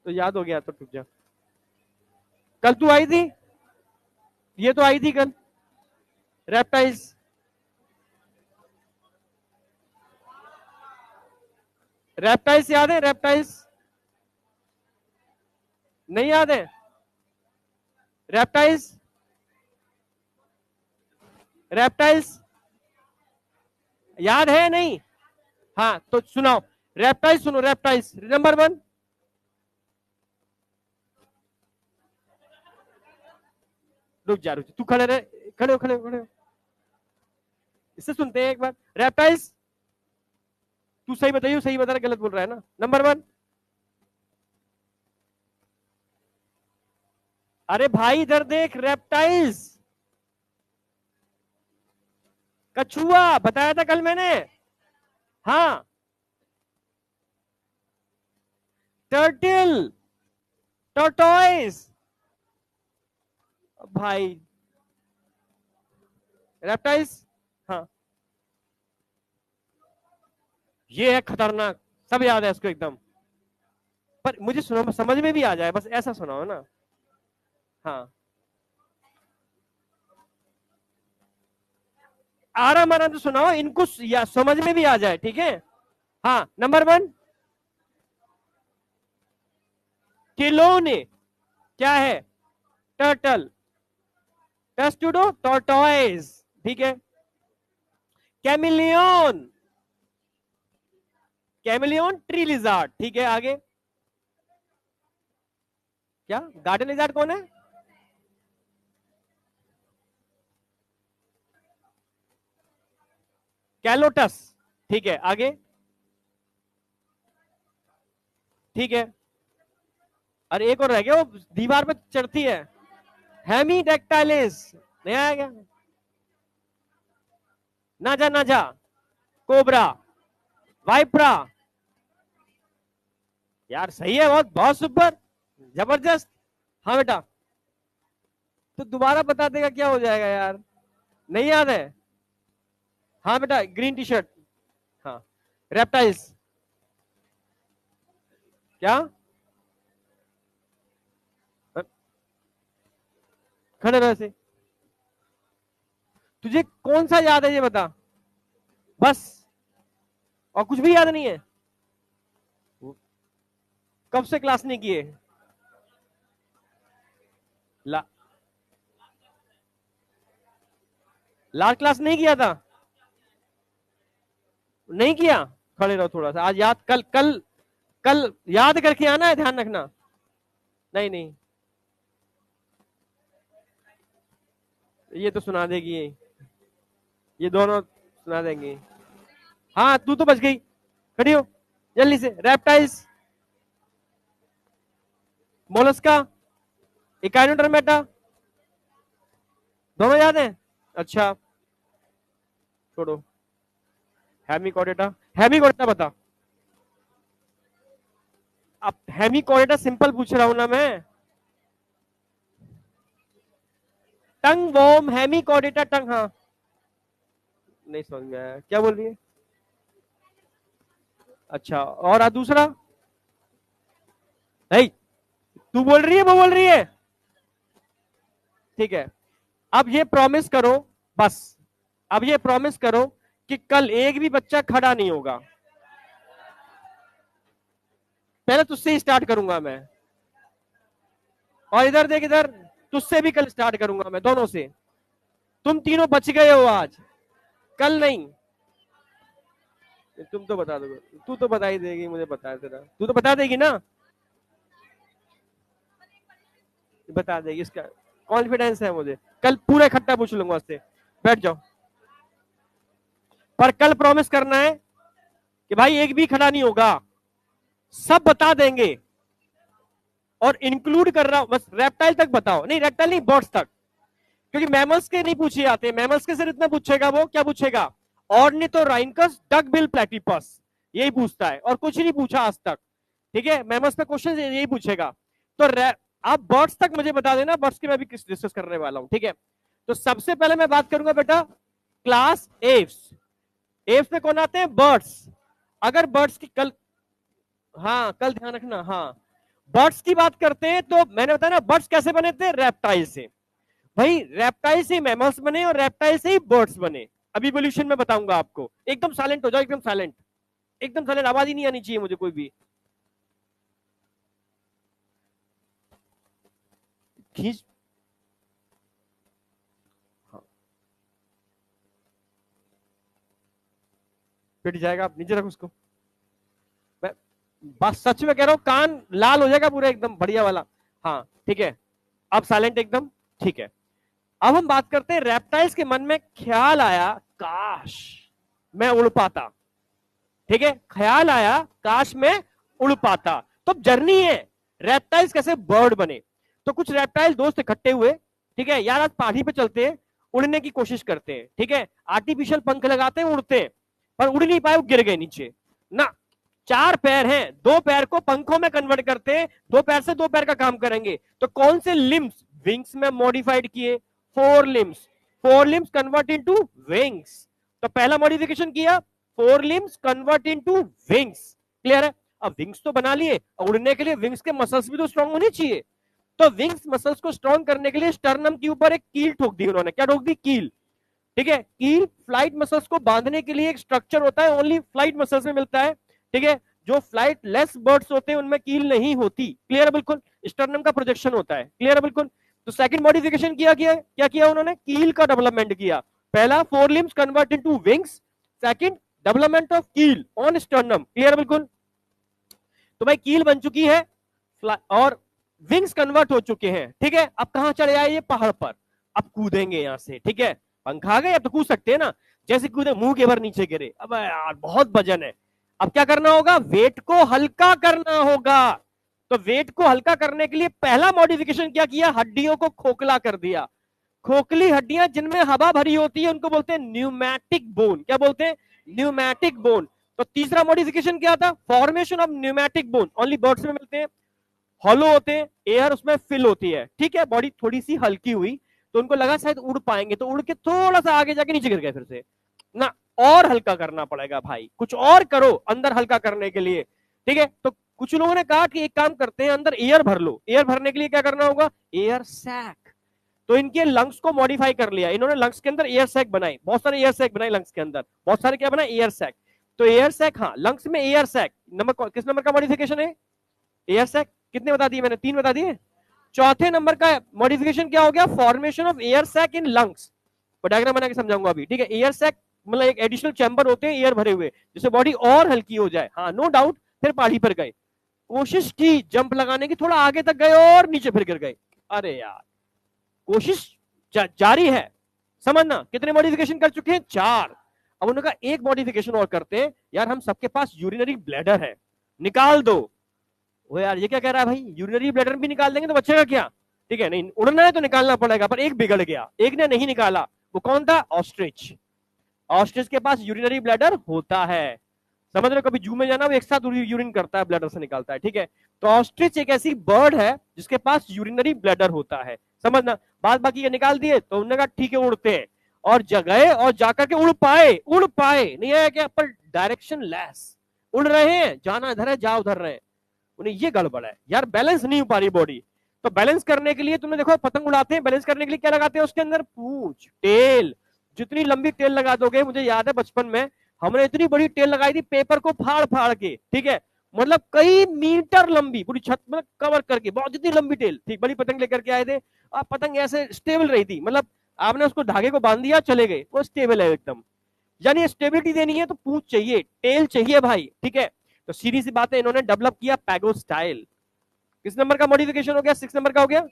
तो याद हो गया तो टूट जा। कल तू आई थी, ये तो आई थी कल। रेप्टाइल्स, रेप्टाइल्स याद है? रेप्टाइल्स नहीं याद है? रेप्टाइल्स, रेप्टाइल्स याद है नहीं? हाँ तो सुनाओ, रेप्टाइल्स सुनो, रेप्टाइल्स नंबर 1। रुक जा, तू खड़े रहे, खड़े हो, खड़े हो, खड़े हो, इससे सुनते हैं एक बार। रेप्टाइल्स, तू सही बताइए, सही बता रहा, गलत बोल रहा है ना? नंबर 1। अरे भाई इधर देख, रेप्टाइल्स, कछुआ बताया था कल मैंने। हाँ, टर्टल, टॉर्टोइस, भाई रेप्टाइल्स। हाँ, ये है खतरनाक, सब याद है इसको एकदम, पर मुझे सुनो, समझ में भी आ जाए, बस ऐसा सुनाओ ना। हाँ, आराम आराम से सुनाओ, इनको या समझ में भी आ जाए, ठीक है? हाँ, नंबर 1 किलोने, क्या है? टर्टल, टेस्टुडो, टॉर्टोइस, ठीक है? कैमिलियन, कैमिलियन ट्री लिजार्ड, ठीक है? आगे क्या? गार्डन लिजार्ड कौन है? कैलोटस, ठीक है? आगे, ठीक है? अरे एक और रह गया, वो दीवार पे चढ़ती है, हेमीडेक्टाइलिस, नहीं आया क्या? नाजा, नाजा, कोबरा, वाइप्रा, यार सही है, बहुत बहुत सुपर, जबरदस्त। हाँ बेटा, तो दोबारा बता देगा क्या हो जाएगा यार, नहीं याद है? हाँ बेटा, ग्रीन टी शर्ट। हाँ, रेप्टाइल्स, क्या? खड़े रहे से, तुझे कौन सा याद है ये बता, बस, और कुछ भी याद नहीं है? कब से क्लास नहीं किए? ला, लास्ट क्लास नहीं किया था? नहीं किया? खड़े रहो थोड़ा सा, आज याद, कल कल कल याद करके आना है, ध्यान रखना। नहीं नहीं, ये तो सुना देगी, ये दोनों सुना देंगे। हाँ तू तो बच गई, खड़ी हो जल्दी से। रेप्टाइल्स, मोलस्का, इकाइनोडर्मेटा, दोनों याद है? अच्छा छोड़ो, हेमिकोडेटा, हेमिकोडेटा बता। अब हेमिकोडेटा सिंपल पूछ रहा हूं ना मैं। टंग वॉर्म, हेमिकोडेटा, टंग, हाँ नहीं समझ में आया, क्या बोल रही है? अच्छा, और दूसरा नहीं, तू बोल रही है वो बोल रही है, ठीक है? अब ये प्रॉमिस करो, बस अब ये प्रॉमिस करो कि कल एक भी बच्चा खड़ा नहीं होगा। पहले तुझसे ही स्टार्ट करूंगा मैं, और इधर देख, इधर तुझसे भी कल स्टार्ट करूंगा मैं, दोनों से। तुम तीनों बच गए हो आज, कल नहीं। तुम तो बता दोगे, तू तो बता ही देगी, मुझे बता तेरा, तू तो बता देगी ना, बता देगी, इसका कॉन्फिडेंस है मुझे, कल पूरा इकट्ठा पूछ लूंगा उससे। बैठ जाओ, पर कल प्रॉमिस करना है कि भाई एक भी खड़ा नहीं होगा, सब बता देंगे, और इंक्लूड कर रहा हूं, बस रेप्टाइल तक बताओ, नहीं रेप्टाइल नहीं, बर्ड्स तक, क्योंकि मैमल्स के नहीं पूछे जाते, मैमल्स के सिर्फ इतना पूछेगा, वो क्या पूछेगा? ऑर्निथोराइनकस, डकबिल प्लेटिपस, यही पूछता है, और कुछ नहीं पूछा आज तक, ठीक है? मैमल्स पे क्वेश्चन यही पूछेगा। तो आप बर्ड्स तक मुझे बता देना, बर्ड्स की मैं भी डिस्कस करने वाला हूं, ठीक है? तो सबसे पहले मैं बात करूंगा बेटा क्लास एव्स। एव्स में कौन आते हैं? बर्ड्स। अगर बर्ड्स की कल, हाँ कल ध्यान रखना, हाँ बर्ड्स की बात करते हैं, तो मैंने बताया ना बर्ड्स कैसे बने थे? रेप्टाइल से। भाई रेप्टाइल से मैमल्स बने, और रेप्टाइल से ही बर्ड्स बने। अभी इवोल्यूशन में बताऊंगा आपको, एकदम साइलेंट हो जाओ, एकदम साइलेंट, एकदम साइलेंट, आवाज ही नहीं आनी चाहिए मुझे कोई भी। खींच, हाँ, पिट जाएगा, आप नीचे रखो उसको। मैं बस सच में कह रहा हूं, कान लाल हो जाएगा पूरा एकदम बढ़िया वाला। हाँ ठीक है, अब साइलेंट एकदम, ठीक है। अब हम बात करते हैं, रेप्टाइल्स के मन में ख्याल आया काश मैं उड़ पाता, ठीक है, ख्याल आया काश मैं उड़ पाता। तो जर्नी है, रेप्टाइल्स कैसे बर्ड बने। तो कुछ रेप्टाइल दोस्त इकट्ठे हुए, ठीक है, यार आज पहाड़ी पे चलते हैं, उड़ने की कोशिश करते हैं, ठीक है, आर्टिफिशियल पंख लगाते हैं, उड़ते हैं, पर उड़ नहीं पाए, वो गिर गए नीचे ना। 4 पैर हैं, 2 पैर को पंखों में कन्वर्ट करते हैं, 2 पैर से 2 पैर का काम करेंगे। तो कौन से लिम्स विंग्स में मॉडिफाइड किए, 4 limbs, 4 limbs convert into wings. तो पहला मॉडिफिकेशन किया, 4 limbs convert into wings. Clear है। अब विंग्स तो बना लिए, उड़ने के लिए विंग्स के मसल्स भी तो स्ट्रांग होने चाहिए। तो विंग्स मसल्स को स्ट्रांग करने के लिए स्टर्नम के ऊपर एक कील ठोक दी उन्होंने। क्या ठोक दी, कील, ठीक है। कील फ्लाइट मसल्स को बांधने के लिए एक स्ट्रक्चर होता है, ओनली फ्लाइट मसल्स में मिलता है, ठीक है। जो फ्लाइट लेस बर्ड्स होते हैं उनमें कील नहीं होती। क्लियर है बिल्कुल, स्टर्नम का प्रोजेक्शन होता है। क्लियर है बिल्कुल। तो सेकंड मॉडिफिकेशन किया, क्या किया उन्होंने, कील का डेवलपमेंट किया। पहला 4 limbs convert into wings, second development of कील ऑन स्टर्नम। क्लियर बिल्कुल। तो भाई कील बन चुकी है और विंग्स कन्वर्ट हो चुके हैं, ठीक है। अब कहां चढ़े आए, ये पहाड़ पर। अब कूदेंगे यहां से, ठीक है, पंख आ गए, अब तो कूद सकते हैं ना। जैसे कूदे मुंह के भर नीचे गिरे, अब यार बहुत वजन है। अब क्या करना होगा, वेट को हल्का करना होगा। तो वेट को हल्का करने के लिए पहला मॉडिफिकेशन क्या किया, हड्डियों को खोखला कर दिया। खोखली हड्डियां जिनमें हवा भरी होती है उनको बोलते हैं न्यूमैटिक बोन। क्या बोलते हैं, न्यूमैटिक बोन। तो तीसरा मॉडिफिकेशन क्या था, formation of pneumatic bone, only birds में मिलते हैं, हॉलो होते हैं, एयर उसमें फिल होती है, ठीक है। बॉडी थोड़ी सी हल्की हुई तो उनको लगा शायद उड़ पाएंगे, तो उड़ के थोड़ा सा आगे जाके नीचे गिर गए फिर से ना। और हल्का करना पड़ेगा भाई, कुछ और करो अंदर हल्का करने के लिए, ठीक है। तो कुछ लोगों ने कहा कि एक काम करते हैं, अंदर एयर भर लो। एयर भरने के लिए क्या करना होगा, एयर सैक। तो इनके लंग्स को मॉडिफाई कर लिया इन्होंने, लंग्स के अंदर एयर सैक बनाई, बहुत सारे एयर सैक बनाए लंग्स के अंदर, बहुत सारे क्या बनाए, एयर सैक। तो एयर सैक, हाँ लंग्स में एयर सैक, नंबर किस नंबर का मॉडिफिकेशन है, एयर सैक। कितने बता दिए मैंने, 3 बता दिए। चौथे नंबर का मॉडिफिकेशन क्या हो गया, formation of air sac in lungs. Diagram बना के समझाऊंगा अभी, ठीक है। एयर सैक मतलब एक एडिशनल चैम्बर होते हैं एयर भरे हुए, जिससे बॉडी और हल्की हो जाए। हाँ नो डाउट। फिर पहाड़ी पर गए, कोशिश की जंप लगाने की, थोड़ा आगे तक गए और नीचे फिर गिर गए। अरे यार, कोशिश जारी है, समझना। कितने मॉडिफिकेशन कर चुके हैं, 4। अब उन्होंने कहा एक मॉडिफिकेशन और करते हैं, यार हम सबके पास यूरिनरी ब्लैडर है, निकाल दो। वो यार ये क्या कह रहा है भाई, यूरिनरी ब्लैडर भी निकाल देंगे तो बचेगा क्या, ठीक है। नहीं उड़ना है तो निकालना पड़ेगा, पर एक बिगड़ गया, एक ने नहीं निकाला। वो कौन था, ऑस्ट्रिच। ऑस्ट्रिच के पास यूरिनरी ब्लैडर होता है, समझ रहे हो। कभी जू में जाना, वो एक साथ यूरिन करता है, ब्लैडर से निकालता है, ठीक है। तो ऑस्ट्रिच एक ऐसी बर्ड है जिसके पास यूरिनरी ब्लैडर होता है, समझना। बाद बाकी ये निकाल दिए तो उन्होंने कहा ठीक है उड़ते हैं, और गए और जाकर के उड़ पाए नहीं है क्या, पर डायरेक्शन लेस उड़ रहे हैं, जाना इधर है जा उधर रहे हैं। उन्हें ये गड़बड़ है यार, बैलेंस नहीं हो पा रही बॉडी। तो बैलेंस करने के लिए तुमने देखो पतंग उड़ाते हैं, बैलेंस करने के लिए क्या लगाते हैं उसके अंदर, पूंछ, टेल। जितनी लंबी टेल लगा दोगे, मुझे याद है बचपन में हमने इतनी बड़ी टेल लगाई थी पेपर को फाड़ फाड़ के, ठीक है, मतलब कई मीटर लंबी, पूरी छत में कवर करके, बहुत इतनी लंबी टेल, ठीक, बड़ी पतंग लेकर के आए थे। अब पतंग ऐसे स्टेबल रही थी, मतलब आपने उसको धागे को बांध दिया चले गए, वो स्टेबल है एकदम। यानी स्टेबिलिटी देनी है तो पूंछ चाहिए, टेल चाहिए भाई, ठीक है। तो सीधी सी बात है, इन्होंने डेवलप किया पैगो स्टाइल। किस नंबर का मॉडिफिकेशन हो गया, 6 नंबर का हो गया,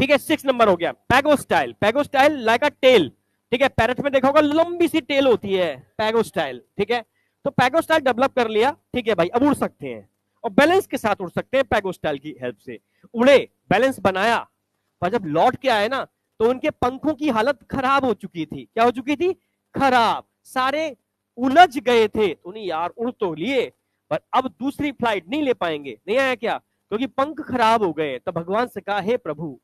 ठीक है, 6 नंबर हो गया, pygostyle. Pygostyle like a tail, ठीक है। पैरट में देखा होगा लंबी सी टेल होती है, पैगो स्टाइल, ठीक है। तो पैगो स्टाइल डेवलप कर लिया, ठीक है भाई। अब उड़ सकते हैं और बैलेंस के साथ उड़ सकते हैं पैगो स्टाइल की हेल्प से। उड़े, बैलेंस बनाया, पर जब लौट के आए ना तो उनके पंखों की हालत खराब हो चुकी थी। क्या हो चुकी थी, खराब, सारे उलझ गए थे। तो नहीं यार, उड़ तो लिए पर अब दूसरी फ्लाइट नहीं ले पाएंगे, नहीं आया क्या, क्योंकि पंख खराब हो गए। तो भगवान से कहा, हे प्रभु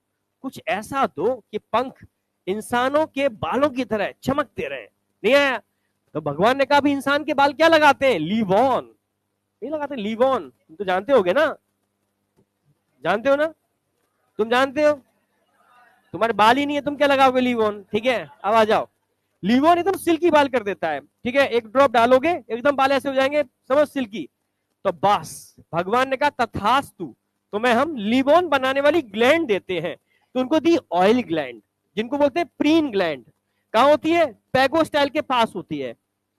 कुछ ऐसा दो कि पंख इंसानों के बालों की तरह चमकते रहे, नहीं आया। तो भगवान ने कहा, भी इंसान के बाल क्या लगाते हैं, लीव ऑन, नहीं लगाते, लीव ऑन, तुम तो जानते होगे ना, जानते हो ना, तुम जानते हो, तुम्हारे बाल ही नहीं है, तुम क्या लगाओगे, लीव ऑन, ठीक है। अब आ जाओ, लीवोन एकदम सिल्की बाल कर देता है, ठीक है, एक ड्रॉप डालोगे एकदम बाल ऐसे हो जाएंगे, समझ, सिल्की। तो बस भगवान ने कहा तथास्तु, तुम्हें हम लीवोन बनाने वाली ग्लैंड देते हैं। तो उनको दी ऑयल ग्लैंड, जिनको बोलते हैं प्रीन ग्लैंड। कहां होती है? पैगोस्टाइल के पास होती है।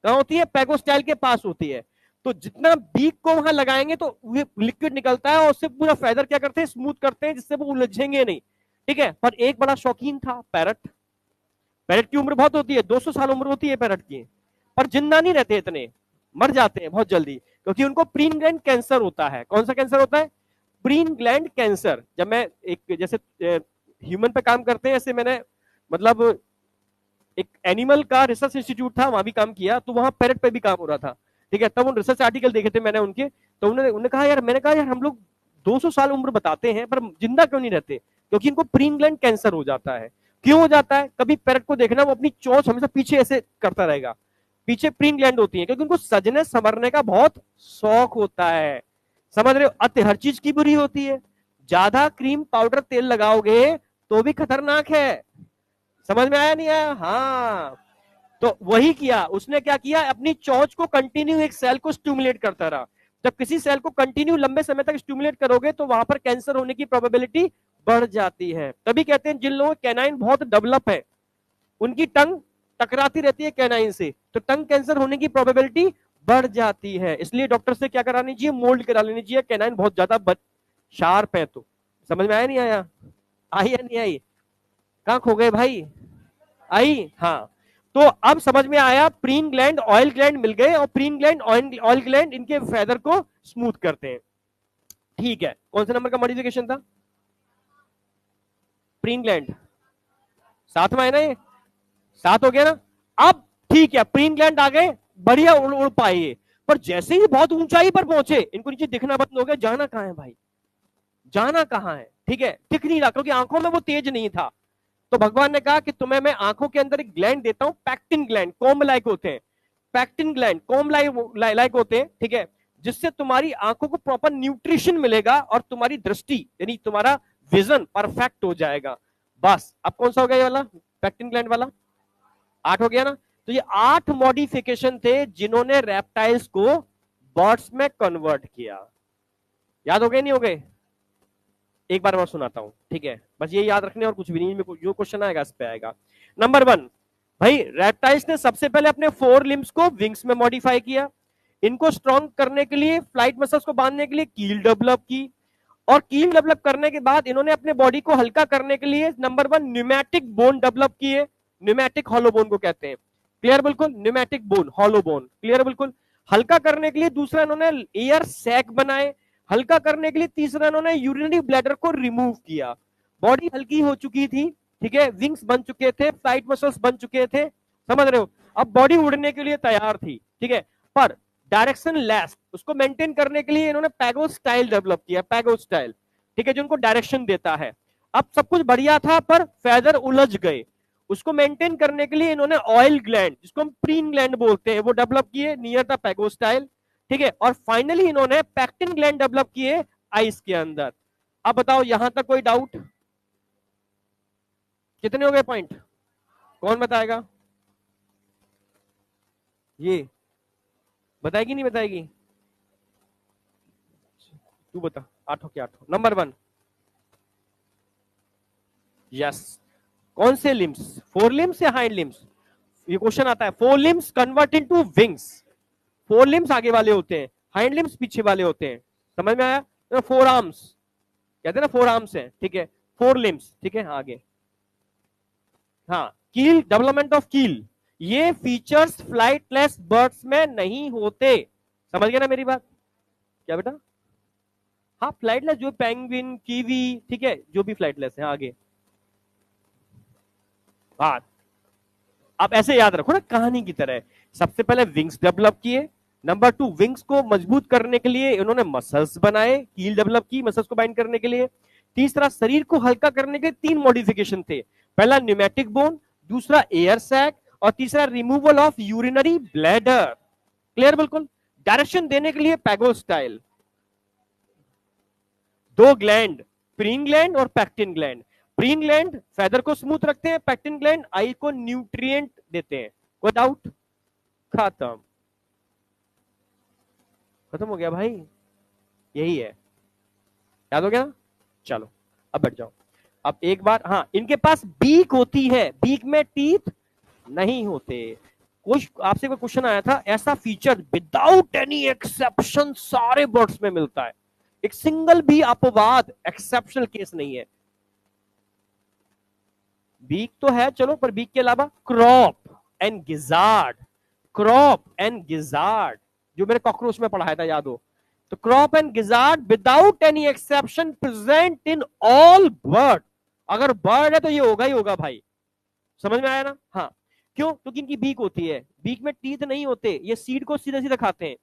कहां होती है? पैगोस्टाइल के पास होती है। तो जितना बीक को वहां लगाएंगे तो लिक्विड निकलता है, और उससे पूरा फेदर क्या करते हैं, स्मूथ करते हैं, जिससे वो उलझेंगे नहीं, ठीक है। पर एक बड़ा शौकीन था, पैरट। पैरट की उम्र बहुत होती है, 200 साल उम्र होती है पैरट की, पर जिंदा नहीं रहते इतने, मर जाते हैं बहुत जल्दी, क्योंकि उनको प्रीन ग्लैंड कैंसर होता है। कौन सा कैंसर होता है? Preen gland cancer. जब मैं एक जैसे ह्यूमन पे काम करते हैं, ऐसे मैंने मतलब एक एनिमल का रिसर्च इंस्टीट्यूट था, वहां भी काम किया, तो वहां पैरट पे भी काम हो रहा था, ठीक है। तब उन रिसर्च आर्टिकल देखे थे मैंने उनके, तो उन्होंने कहा यार, मैंने कहा यार हम लोग 200 साल उम्र बताते हैं पर जिंदा क्यों नहीं रहते? क्योंकि इनको प्रीन ग्लैंड कैंसर हो जाता है। क्यों हो जाता है? कभी पैरट को देखना, वो अपनी चोंच हमेशा पीछे ऐसे करता रहेगा, पीछे प्रीन ग्लैंड होती है, क्योंकि उनको सजने संवरने का बहुत शौक होता है। समझ रहे हो? अति हर चीज की बुरी होती है। ज्यादा क्रीम पाउडर तेल लगाओगे तो भी खतरनाक है। समझ में आया नहीं आया? हाँ। तो वही किया उसने, क्या किया, अपनी चोंच को कंटिन्यू एक सेल को स्टिमुलेट करता रहा। जब किसी सेल को कंटिन्यू लंबे समय तक स्टिमुलेट करोगे तो वहां पर कैंसर होने की प्रोबेबिलिटी बढ़ जाती है। तभी कहते हैं जिन लोगों कैनाइन बहुत डेवलप है, उनकी टंग टकराती रहती है कैनाइन से, तो टंग कैंसर होने की प्रोबेबिलिटी बढ़ जाती है। इसलिए डॉक्टर से क्या करानी चाहिए? मोल्ड करा लेनी चाहिए, कैनाइन बहुत ज्यादा शार्प है। तो समझ में आया नहीं आया? आई या नहीं आई? कहां खो गए भाई? आई? हाँ। तो अब समझ में आया, प्रीन ग्लैंड ऑयल ग्लैंड मिल गए, और प्रीन ग्लैंड ऑयल ग्लैंड इनके फेदर को स्मूथ करते हैं, ठीक है। कौन से नंबर का मॉडिफिकेशन था? Preen gland. साथ में है ना ये? सात हो गया ना? अब ठीक है, प्रीन ग्लैंड आ गए, बढ़िया उड़ उड़ पाए। पर जैसे ही बहुत ऊंचाई पर पहुंचे, इनको नीचे दिखना बंद हो गया। जाना कहां है भाई? जाना कहां है? ठीक है, दिख नहीं रहा, क्योंकि आंखों में वो तेज नहीं था। तो भगवान ने कहा कि तुम्हें मैं आंखों के अंदर एक ग्लैंड देता हूं, पैक्टिन ग्लैंड, कोम्ब लाइक होते हैं, पैक्टिन ग्लैंड कोम्ब लाइक होते हैं, ठीक है, जिससे तुम्हारी आंखों को प्रॉपर न्यूट्रिशन मिलेगा और तुम्हारी दृष्टि यानी तुम्हारा विजन परफेक्ट हो जाएगा। बस अब कौन सा हो गया ये वाला पैक्टिन ग्लैंड वाला? 8 हो गया ना? तो ये 8 मॉडिफिकेशन थे जिन्होंने रेप्टाइल्स को बर्ड्स में कन्वर्ट किया। याद हो गए नहीं हो गए? एक बार और सुनाता हूं, ठीक है, बस ये याद रखने और कुछ भी नहीं, में जो क्वेश्चन आएगा इस पे आएगा। नंबर 1, भाई रेप्टाइल्स ने सबसे पहले अपने 4 लिम्स को विंग्स में मॉडिफाई किया। इनको स्ट्रॉन्ग करने के लिए, फ्लाइट मसल्स को बांधने के लिए कील डेवलप की, और कील डेवलप करने के बाद इन्होंने अपने बॉडी को हल्का करने के लिए नंबर 1 न्यूमैटिक बोन डेवलप किए। न्यूमैटिक हॉलो बोन को कहते हैं, क्लियर बिल्कुल, pneumatic bone hollow bone, clear बिल्कुल। हल्का करने के लिए दूसरा इन्होंने एयर सैक बनाए। हल्का करने के लिए तीसरा इन्होंने यूरिनरी ब्लैडर को रिमूव किया। बॉडी हल्की हो चुकी थी, ठीक है, विंग्स बन चुके थे, फ्लाइट मसल्स बन चुके थे, समझ रहे हो? अब बॉडी उड़ने के लिए तैयार थी, ठीक है, पर डायरेक्शन लेस, उसको मेंटेन करने के लिए इन्होंने पैगो स्टाइल डेवलप किया, पैगो स्टाइल, ठीक है, जो उनको डायरेक्शन देता है। अब सब कुछ बढ़िया था पर फेदर उलझ गए, उसको मेंटेन करने के लिए इन्होंने ऑयल ग्लैंड, जिसको हम प्रीन ग्लैंड बोलते हैं, वो डेवलप किए नियर द पैगो स्टाइल, ठीक है, और फाइनली इन्होंने पैक्टिन ग्लैंड डेवलप किए आइस के अंदर। अब बताओ यहां तक कोई डाउट? कितने हो गए पॉइंट? कौन बताएगा? ये बताएगी नहीं बताएगी? तू बता। 8 हो क्या? 8 नंबर 1, यस। कौन से लिम्स? 4 लिम्स या हाइंड लिम्स? ये क्वेश्चन आता है। 4 limbs convert into wings. 4 limbs आगे वाले होते हैं, हाइंड लिम्स पीछे वाले होते हैं, समझ में आया? 4 आर्म्स कहते हैं ना, 4 आर्म्स है, ठीक है, 4 लिम्स, ठीक है, आगे। हाँ, कील, डेवलपमेंट ऑफ कील, ये फीचर्स फ्लाइटलेस बर्ड्स में नहीं होते। समझ गए ना मेरी बात? क्या बेटा? हाँ, फ्लाइटलेस जो पेंगुइन, कीवी, ठीक है, जो भी फ्लाइटलेस है, आगे बात। आप ऐसे याद रखो ना, कहानी की तरह। सबसे पहले विंग्स डेवलप किए। नंबर 2, विंग्स को मजबूत करने के लिए इन्होंने मसल्स बनाए, कील डेवलप की मसल्स को बाइंड करने के लिए। तीसरा, शरीर को हल्का करने के 3 मॉडिफिकेशन थे। पहला न्यूमैटिक बोन, दूसरा एयर सैक, और तीसरा removal of urinary bladder. Clear बिल्कुल? डायरेक्शन देने के लिए पैगो स्टाइल। 2 ग्लैंड, प्रीन ग्लैंड और pectin gland. Preen gland feather को स्मूथ रखते हैं, पेक्टिन ग्लैंड आई को न्यूट्रिएंट देते हैं। कोई डाउट? खत्म, खत्म हो गया भाई, यही है, याद हो गया ना? चलो अब बैठ जाओ। अब एक बार, हाँ, इनके पास बीक होती है, बीक में टीथ नहीं होते। कुछ आपसे कोई क्वेश्चन आया था, ऐसा फीचर विदाउट एनी एक्सेप्शन सारे बर्ड्स में मिलता है, एक सिंगल भी अपवाद एक्सेप्शनल केस नहीं है। बीक तो है चलो, पर बीक के अलावा crop and gizzard, crop and gizzard जो मेरे कॉकरोच में पढ़ाया था, याद हो तो, crop and gizzard without any exception present in all bird. अगर बर्ड है तो ये होगा ही होगा भाई, समझ में आया ना? हाँ, क्यों? क्योंकि इनकी बीक होती है, बीक में टीथ नहीं होते, ये सीड को सीधा सीधा खाते हैं,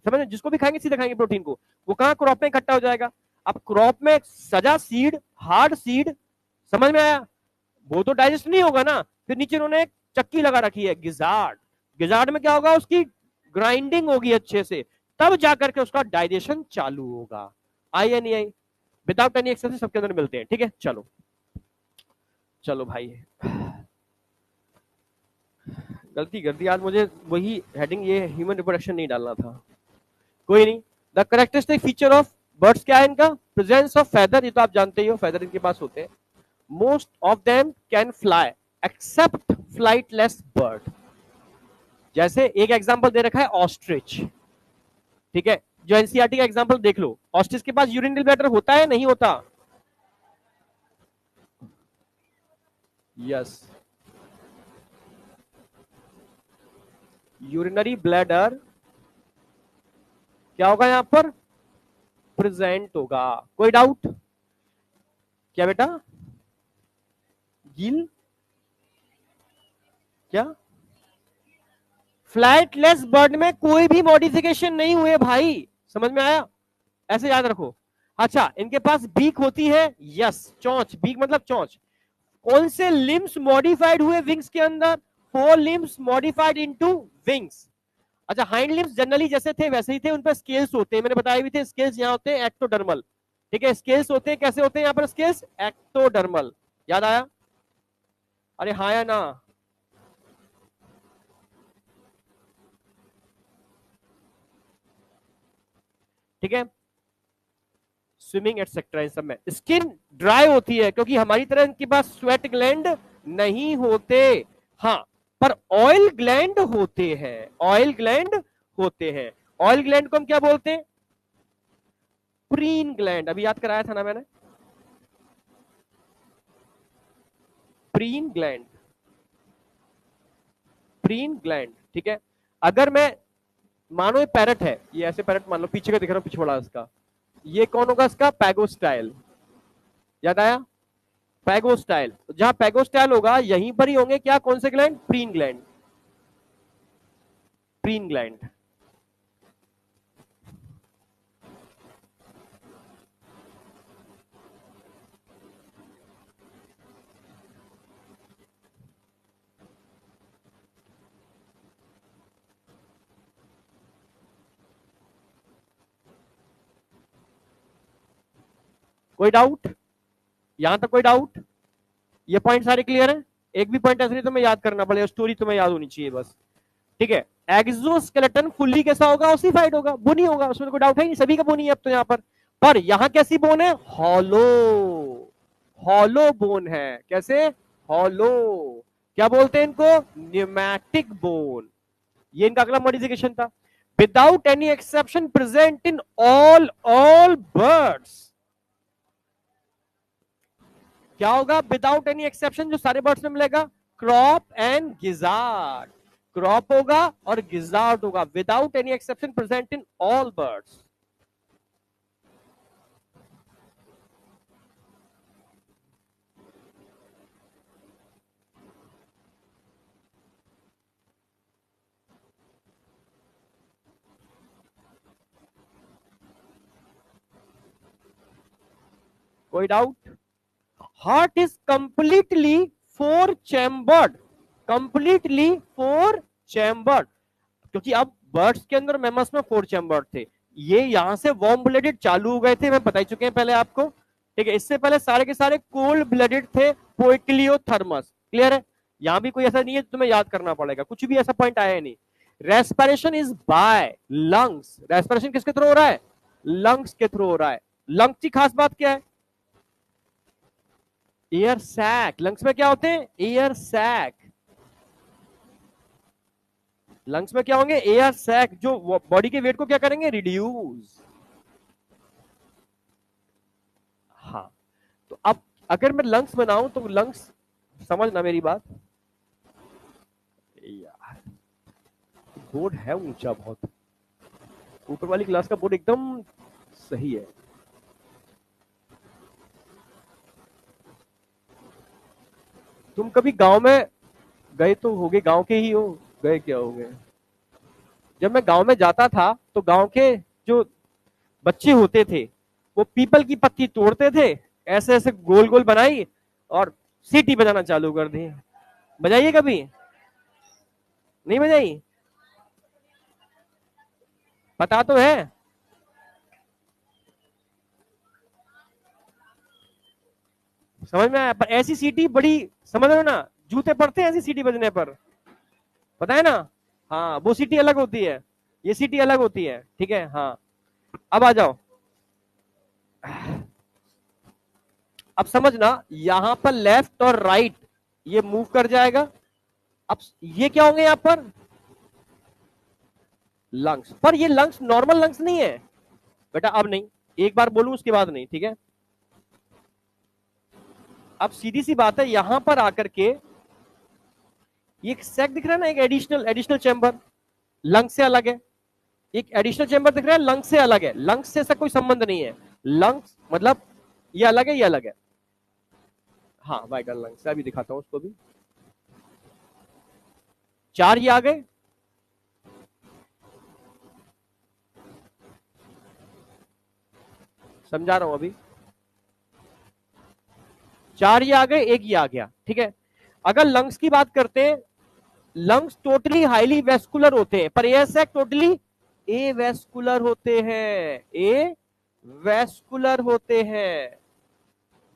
समझ, जिसको भी खाएंगे सीधा खाएंगे प्रोटीन को, वो कहां क्रॉप में इकट्ठा हो जाएगा। अब क्रॉप में सजा सीड, हार्ड सीड, समझ में आया? वो तो डाइजेस्ट नहीं होगा ना, फिर नीचे उन्होंने एक चक्की लगा रखी है गिजार्ड, गिजार्ड में क्या होगा, उसकी ग्राइंडिंग होगी अच्छे से, तब जाकर के उसका डाइजेशन चालू होगा। आई या नहीं आई? विदाउट एनी एक्सेप्शन सबके अंदर मिलते हैं, ठीक है? चलो चलो भाई, गलती कर दी आज, मुझे वही हेडिंग, ये ह्यूमन रिप्रोडक्शन नहीं डालना था, कोई नहीं। The characteristic feature of birds क्या है इनका? प्रेजेंस ऑफ फेदर, ये तो आप जानते ही हो, फेदर इनके पास होते हैं। Most of them can fly except flightless bird. जैसे एक एग्जांपल दे रखा है ऑस्ट्रिच, ठीक है, जो एनसीईआरटी का एग्जांपल देख लो, ऑस्ट्रिच के पास यूरिनरी ब्लैडर होता है नहीं होता? यस, यूरिनरी ब्लैडर क्या होगा यहां पर? प्रेजेंट होगा। कोई डाउट? क्या बेटा? गिल क्या? फ्लाइटलेस बर्ड में कोई भी मॉडिफिकेशन नहीं हुए भाई, समझ में आया? ऐसे याद रखो। अच्छा, इनके पास बीक होती है, यस, चोंच, बीक मतलब चोंच। कौन से लिम्स मॉडिफाइड हुए विंग्स के अंदर? 4 लिम्स मॉडिफाइड इनटू विंग्स। अच्छा, हाइंड लिम्स जनरली जैसे थे वैसे ही थे, उन पर स्केल्स होते हैं, मैंने बताया भी थे, स्केल्स यहाँ होते हैं एक्टोडर्मल, ठीक है, स्केल्स होते हैं, कैसे होते हैं यहाँ पर स्केल्स? एक्टोडर्मल, याद आया? अरे हाँ या ना? ठीक है, स्विमिंग एटसेट्रा, इन सब में स्किन ड्राई होती है क्योंकि हमारी तरह इनके पास स्वेट ग्लैंड नहीं होते, हाँ, पर ऑयल ग्लैंड होते हैं, ऑयल ग्लैंड होते हैं। ऑयल ग्लैंड को हम क्या बोलते हैं? प्रीन ग्लैंड, अभी याद कराया था ना मैंने, प्रीन ग्लैंड, प्रीन ग्लैंड, ठीक है। अगर मैं, मानो ये पैरट है, ये ऐसे पैरट मान लो, पीछे का दिख रहा हूं, पिछवाड़ा इसका, ये कौन होगा इसका? पैगोस्टाइल, याद आया? पैगोस्टाइल, जहां पैगोस्टाइल होगा यहीं पर ही होंगे क्या, कौन से gland? Preen gland, preen gland. कोई डाउट? यहां तक कोई डाउट? ये पॉइंट सारे क्लियर है? एक भी पॉइंट ऐसा नहीं तो मैं याद करना पड़ेगा, स्टोरी तुम्हें याद होनी चाहिए बस, ठीक है। एक्सोस्केलेटन फुल्ली कैसा होगा? ओसिफाइड होगा, बोनी होगा, उसमें कोई डाउट है नहीं, सभी का बोनी है अब तो यहाँ पर यहां कैसी बोन है? हॉलो, हॉलो बोन है, कैसे? हॉलो, क्या बोलते हैं इनको? Pneumatic bone. ये इनका अगला मॉडिफिकेशन था। Without any exception present in all birds. क्या होगा विदाउट एनी एक्सेप्शन, जो सारे बर्ड्स में मिलेगा? क्रॉप एंड गिजार्ड, क्रॉप होगा और गिजार्ड होगा, without any exception present in all birds. कोई doubt? Heart is completely 4 chambered, completely 4 chambered, क्योंकि अब बर्ड्स के अंदर, मैमल्स में 4 चैम्बर्ड थे, ये यहां से वार्म ब्लडेड चालू हो गए थे, मैं बता चुके हैं पहले आपको, ठीक है, इससे पहले सारे के सारे कोल्ड ब्लडेड थे, पोइक्लियोथर्मस। क्लियर है? यहां भी कोई ऐसा नहीं है तुम्हें याद करना पड़ेगा, कुछ भी ऐसा पॉइंट आया नहीं। Respiration is by lungs. Respiration किसके थ्रू हो रहा है? लंग्स के थ्रू हो रहा है। लंग्स की खास बात क्या है? Air sac. लंग्स में क्या होते हैं? Air sac. लंग्स में क्या होंगे? एयर सैक, जो बॉडी के वेट को क्या करेंगे? रिड्यूस। हाँ, तो अब अगर मैं लंग्स बनाऊं तो लंग्स, समझना मेरी बात यार, बोर्ड है ऊंचा बहुत, ऊपर वाली क्लास का बोर्ड एकदम सही है। तुम कभी गांव में गए तो होगे, गांव के ही हो, गए क्या होगे? जब मैं गांव में जाता था तो गांव के जो बच्चे होते थे वो पीपल की पत्ती तोड़ते थे, ऐसे ऐसे गोल गोल बनाई और सीटी बजाना चालू कर दी। बजाइए कभी? नहीं बजाई? पता तो है। समझ में आया? पर ऐसी सीटी बड़ी, समझ रहे हो ना, जूते पड़ते हैं ऐसी सीटी बजने पर, पता है ना? हाँ, वो सीटी अलग होती है, ये सीटी अलग होती है। ठीक है, हाँ। अब आ जाओ, अब समझना, यहां पर लेफ्ट और राइट ये मूव कर जाएगा। अब ये क्या होंगे यहां पर? लंग्स। पर ये लंग्स नॉर्मल लंग्स नहीं है बेटा, अब नहीं, एक बार बोलूं उसके बाद नहीं, ठीक है? अब सीधी सी बात है, यहां पर आकर के ये एक सैक दिख रहा है ना, एक एडिशनल एडिशनल चैम्बर, लंग्स से अलग है। एक एडिशनल चैम्बर दिख रहा है, लंग्स से अलग है। लंग्स से ऐसा कोई संबंध नहीं है। लंग्स मतलब ये अलग है, ये अलग है। हाँ, वाइटल लंग्स, अभी दिखाता हूं उसको भी। चार ये आ गए, समझा रहा हूं अभी। चार ये आ गए, एक ये आ गया, ठीक है? अगर लंग्स की बात करते हैं, लंग्स टोटली हाईली वेस्कुलर होते हैं, पर एयर सैक टोटली ए वेस्कुलर होते हैं, ए वेस्कुलर होते हैं।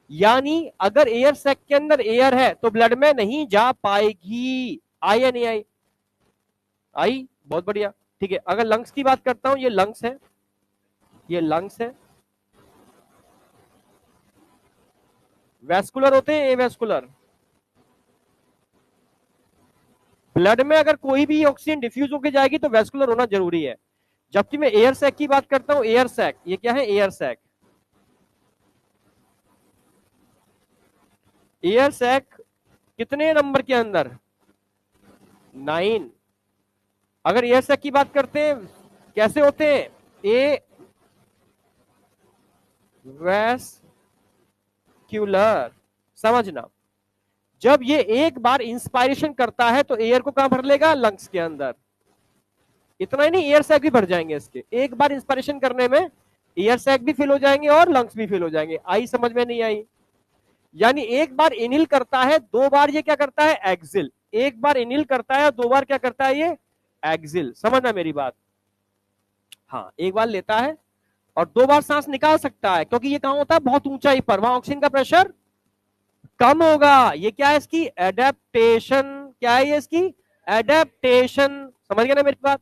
यानी अगर एयर सैक के अंदर एयर है तो ब्लड में नहीं जा पाएगी। आई या नहीं आई? आई, बहुत बढ़िया। ठीक है, अगर लंग्स की बात करता हूं, ये लंग्स है, ये लंग्स है, वेस्कुलर होते हैं, ए वेस्कुलर। ब्लड में अगर कोई भी ऑक्सीजन डिफ्यूज होकर जाएगी तो वेस्कुलर होना जरूरी है। जबकि मैं एयर सैक की बात करता हूं, एयर सैक, ये क्या है? Air sac. एयर सैक कितने नंबर के अंदर? 9। अगर एयर सैक की बात करते हैं, कैसे होते हैं? ए वेस्क्यूलर। समझना, जब ये एक बार इंस्पायरेशन करता है तो एयर को कहां भर लेगा? लंग्स के अंदर। इतना ही नहीं, एयर सैक भी भर जाएंगे इसके, एक बार इंस्पायरेशन करने में एयर सैक भी फिल हो जाएंगे और लंग्स भी फिल हो जाएंगे। आई समझ में? नहीं आई? यानी एक बार इनहेल करता है, दो बार ये क्या करता है? एक्सिल। एक बार इनहेल करता है, दो बार क्या करता है? ये एक्सिल। समझना मेरी बात? हाँ, एक बार लेता है और दो बार सांस निकाल सकता है, क्योंकि ये कहां होता है? बहुत ऊंचाई पर, वहां ऑक्सीजन का प्रेशर कम होगा। ये क्या है? इसकी एडेप्टेशन। क्या है ये? इसकी एडेप्टेशन। समझ गए ना मेरी बात?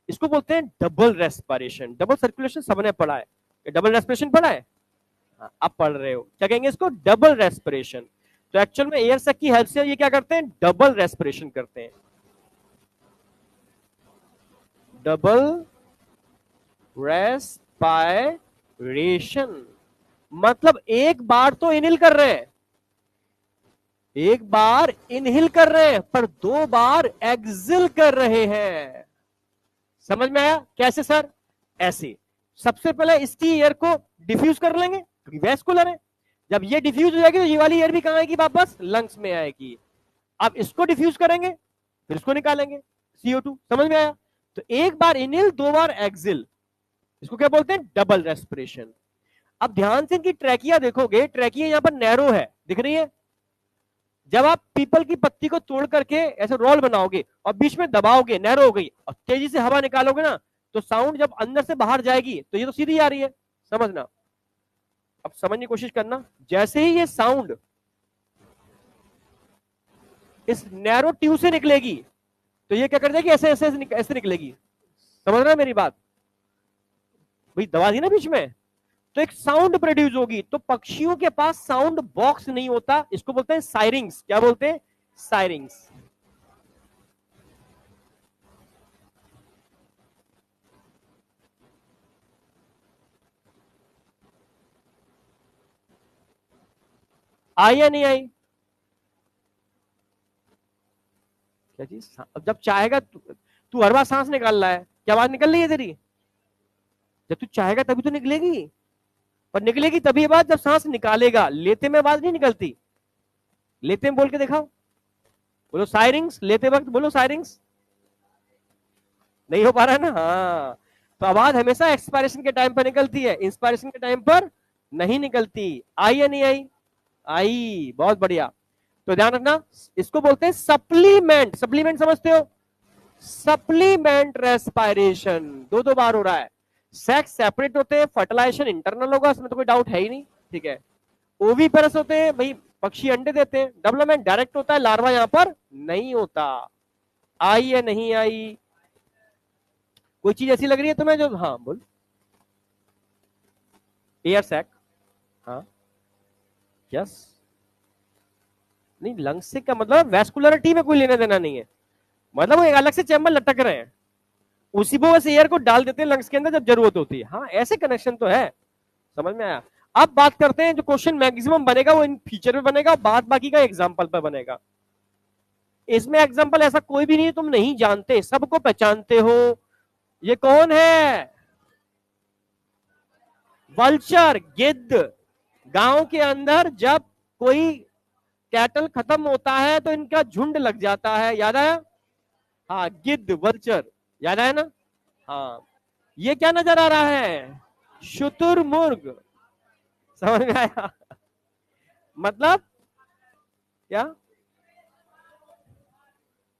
इसको बोलते हैं डबल रेस्पिरेशन। डबल सर्कुलेशन सबने पढ़ा है, डबल रेस्पिरेशन पढ़ा है? हाँ, अब पढ़ रहे हो। क्या कहेंगे इसको? Double respiration. तो एक्चुअल में एयर सैक की हेल्प से ये क्या करते हैं? डबल रेस्पिरेशन करते हैं। डबल रेस्पिरेशन मतलब एक बार तो इनहेल कर रहे हैं, एक बार इनहेल कर रहे हैं, पर दो बार एक्सिल कर रहे हैं। समझ में आया? कैसे सर? ऐसे, सबसे पहले इसकी एयर को डिफ्यूज कर लेंगे क्योंकि वेस्कुलर है। जब ये डिफ्यूज हो जाएगी तो ये वाली एयर भी कहां आएगी? वापस लंग्स में आएगी। अब इसको डिफ्यूज करेंगे, फिर इसको निकालेंगे, CO2। समझ में आया? तो एक बार इनहेल, दो बार एक्सिल, इसको क्या बोलते हैं? Double respiration. अब ध्यान से इनकी ट्रैकिया देखोगे, ट्रैकिया यहां पर नैरो है, दिख रही है? जब आप पीपल की पत्ती को तोड़ करके ऐसे रोल बनाओगे और बीच में दबाओगे, नैरो हो गई, और तेजी से हवा निकालोगे ना, तो साउंड जब अंदर से बाहर जाएगी तो ये तो सीधी आ रही है। समझना, अब समझने की कोशिश करना, जैसे ही ये साउंड इस नैरो ट्यूब से निकलेगी तो ये क्या कर देगी, ऐसे ऐसे ऐसे निकलेगी। समझ रहे हैं मेरी बात? भाई दबा दी ना बीच में, तो एक साउंड प्रोड्यूस होगी। तो पक्षियों के पास साउंड बॉक्स नहीं होता, इसको बोलते हैं सायरिंग्स। क्या बोलते हैं? सायरिंग्स। आई या नहीं आई? क्या चीज? अब जब चाहेगा तू हर बार सांस निकाल रहा है, क्या आवाज निकल रही है तेरी? जब तू चाहेगा तभी तो निकलेगी, पर निकलेगी तभी बात जब सांस निकालेगा। लेते में आवाज नहीं निकलती। लेते में बोल के दिखाओ, बोलो सायरिंग्स, लेते वक्त बोलो सायरिंग्स। नहीं हो पा रहा है ना? हाँ, तो आवाज हमेशा एक्सपायरेशन के टाइम पर निकलती है, इंस्पायरेशन के टाइम पर नहीं निकलती। आई या नहीं आई? आई, बहुत बढ़िया। तो ध्यान रखना, इसको बोलते हैं सप्लीमेंट। सप्लीमेंट समझते हो? सप्लीमेंट रेस्पायरेशन दो दो बार हो रहा है। सेक्स सेपरेट होते हैं, फर्टिलाइजेशन इंटरनल होगा, इसमें तो कोई डाउट है ही नहीं। ठीक है, ओवीपेरस होते हैं, भाई पक्षी अंडे देते हैं। डेवलपमेंट डायरेक्ट होता है, लार्वा यहां पर नहीं होता। आई या नहीं आई? कोई चीज ऐसी लग रही है तुम्हें जो, हाँ बोल। एयर सैक, हाँ, यस। नहीं, लंग्स से क्या मतलब? वैस्कुलरिटी में कोई लेना देना नहीं है, मतलब वो एक अलग से चैम्बर लटक रहे हैं, उसी को बस एयर को डाल देते हैं लंग्स के अंदर जब जरूरत होती है। हाँ, ऐसे कनेक्शन तो है। समझ में आया? अब बात करते हैं, जो क्वेश्चन मैक्सिमम बनेगा वो इन फीचर पे बनेगा, बाद बाकी का एग्जांपल पर बनेगा। इसमें एग्जांपल ऐसा कोई भी नहीं है तुम नहीं जानते, सबको पहचानते हो। ये कौन है? वल्चर, गिद्ध। गांव के अंदर जब कोई कैटल खत्म होता है तो इनका झुंड लग जाता है, याद आया? हाँ, गिद्ध, वल्चर, याद आया ना? हाँ, ये क्या नजर आ रहा है? शुतुरमुर्ग। समझ में आया? मतलब क्या?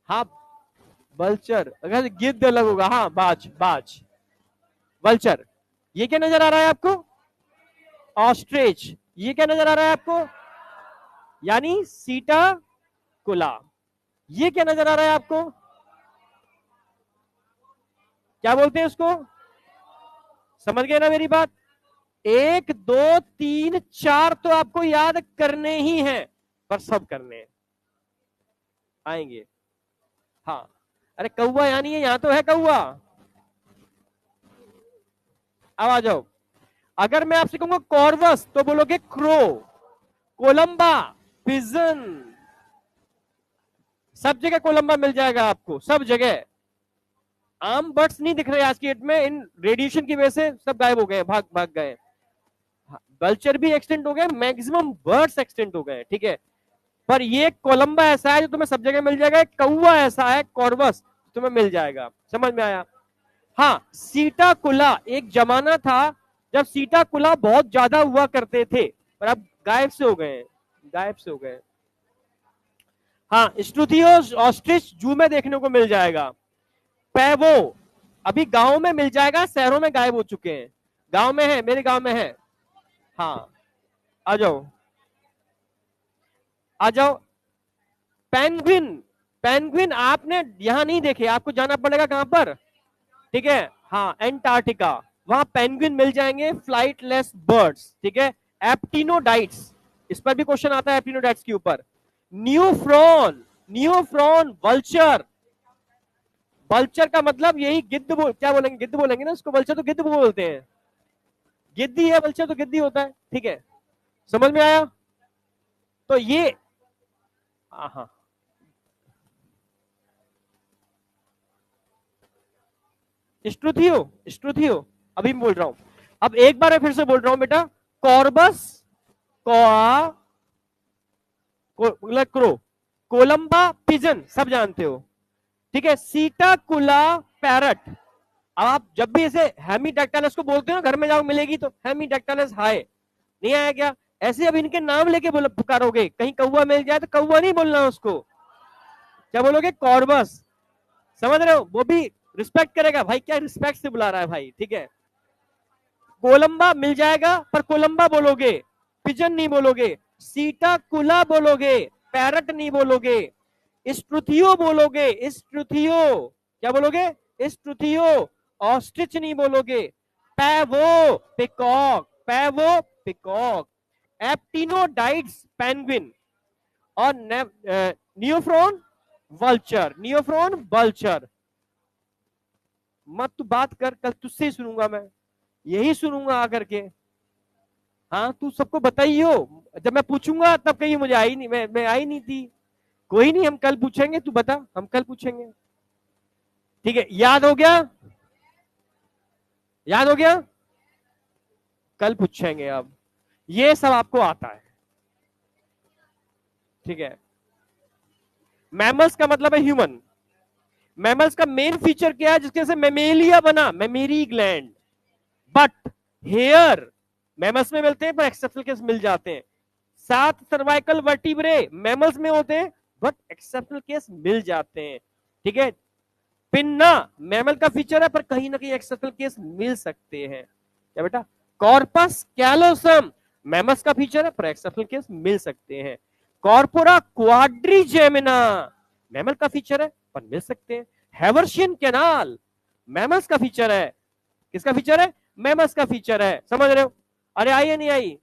हाँ, वल्चर, अगर गिद्ध अलग होगा, हाँ, बाज, बाज, वल्चर। ये क्या नजर आ रहा है आपको? ऑस्ट्रिच। ये क्या नजर आ रहा है आपको? यानी सीटा कुला। ये क्या नजर आ रहा है आपको? क्या बोलते हैं उसको? समझ गए ना मेरी बात? एक, दो, तीन, चार तो आपको याद करने ही हैं, पर सब करने हैं, आएंगे। हाँ, अरे कौवा यानी है, यहां तो है कौवा। अब आ जाओ, अगर मैं आपसे कहूंगा कॉर्वस तो बोलोगे क्रो, कोलंबा पिजन। सब जगह कोलंबा मिल जाएगा आपको, सब जगह। आम बर्ड्स नहीं दिख रहे आज की डेट में, इन रेडिएशन की वजह से सब गायब हो गए, भाग भाग गए। कल्चर भी एक्सटेंट हो गए, मैक्सिमम बर्ड्स एक्सटेंट हो गए, ठीक है। पर ये कोलंबा ऐसा है जो तुम्हें सब जगह मिल जाएगा, कौवा ऐसा है कॉर्वस तुम्हें मिल जाएगा। समझ में आया? हाँ, सीटाकुला एक जमाना था जब सीटाकुला बहुत ज्यादा हुआ करते थे, पर अब गायब से हो गए, गायब से हो गए। हाँ, स्ट्रूथियोस ऑस्ट्रिच जू में देखने को मिल जाएगा। पैवो अभी गांव में मिल जाएगा, शहरों में गायब हो चुके हैं। गांव में है, मेरे गांव में है। हाँ, आ जाओ, आ जाओ। पेंगुइन, पेंगुइन आपने यहां नहीं देखे, आपको जाना पड़ेगा कहां पर? ठीक है, हाँ, एंटार्क्टिका, वहां पेंगुइन मिल जाएंगे, फ्लाइटलेस बर्ड्स, ठीक है। एप्टिनोडाइट्स, इस पर भी क्वेश्चन आता है एप्टिनोडाइट्स के ऊपर। न्यूफ्रॉन, न्यूफ्रॉन वल्चर। वल्चर का मतलब यही गिद्ध क्या बोलेंगे? गिद्ध बोलेंगे ना उसको, वल्चर तो गिद्ध बोलते हैं। गिद्दी है, वल्चर तो गिद्दी होता है, ठीक है। समझ में आया? तो ये, हाँ, स्ट्रूथियो, स्ट्रूथियो अभी मैं बोल रहा हूं। अब एक बार मैं फिर से बोल रहा हूं बेटा, कॉर्बस, कोआ, मतलब क्रो, कोलंबा पिजन, सब जानते हो, ठीक है। सीटाकुला पैरट। अब आप जब भी ऐसे हेमीडेक्टाइलस को बोलते हो ना, घर में जाओ मिलेगी तो हेमीडेक्टाइलस हाय, नहीं आया क्या? ऐसे अब इनके नाम लेके बोलो, पुकारोगे, कहीं कौवा मिल जाए तो कौवा नहीं बोलना उसको, क्या बोलोगे? कॉर्बस। समझ रहे हो? वो भी रिस्पेक्ट करेगा, भाई क्या रिस्पेक्ट से बुला रहा है भाई, ठीक है। कोलंबा मिल जाएगा पर कोलंबा बोलोगे, पिजन नहीं बोलोगे, सीटाकुला बोलोगे, पैरट नहीं बोलोगे, स्ट्रुथियो बोलोगे, स्ट्रुथियो क्या बोलोगे, स्ट्रुथियो, ऑस्ट्रिच नहीं बोलोगे, pavo peacock, pavo peacock, aptenodytes penguin, और नियोफ्रॉन वल्चर, नियोफ्रॉन वल्चर। मत तू बात कर, कल तुझसे ही सुनूंगा मैं, यही सुनूंगा आकर के। हाँ तू सबको बताइयो, जब मैं पूछूंगा तब कहीं मुझे आई नहीं, मैं आई नहीं थी। कोई नहीं, हम कल पूछेंगे, तू बता, हम कल पूछेंगे। ठीक है, याद हो गया, याद हो गया, कल पूछेंगे। अब ये सब आपको आता है, ठीक है। मैमल्स का मतलब है ह्यूमन। मैमल्स का मेन फीचर क्या है जिसके से मेमेलिया बना, mammary gland. But here mammals में मिलते हैं पर एक्सेप्शनल केस मिल जाते हैं। 7 सर्वाइकल वर्टिब्रे मैमल्स में होते हैं बट एक्सेप्शनल केस मिल जाते हैं, ठीक है। पिन्ना मैमल का फीचर है पर कहीं ना कहीं एक्सेप्शनल केस मिल सकते हैं, क्या बेटा। कॉर्पस कैलोसम मैमल्स का फीचर है पर एक्सेप्शनल केस मिल सकते हैं। कॉर्पोरा क्वाड्रिजेमिना मैमल का फीचर है पर मिल सकते हैं। हैवर्शियन कैनाल मैमल्स का फीचर है, किसका फीचर है, मैमल्स का फीचर है, समझ रहे हो। अरे आई या नहीं आई,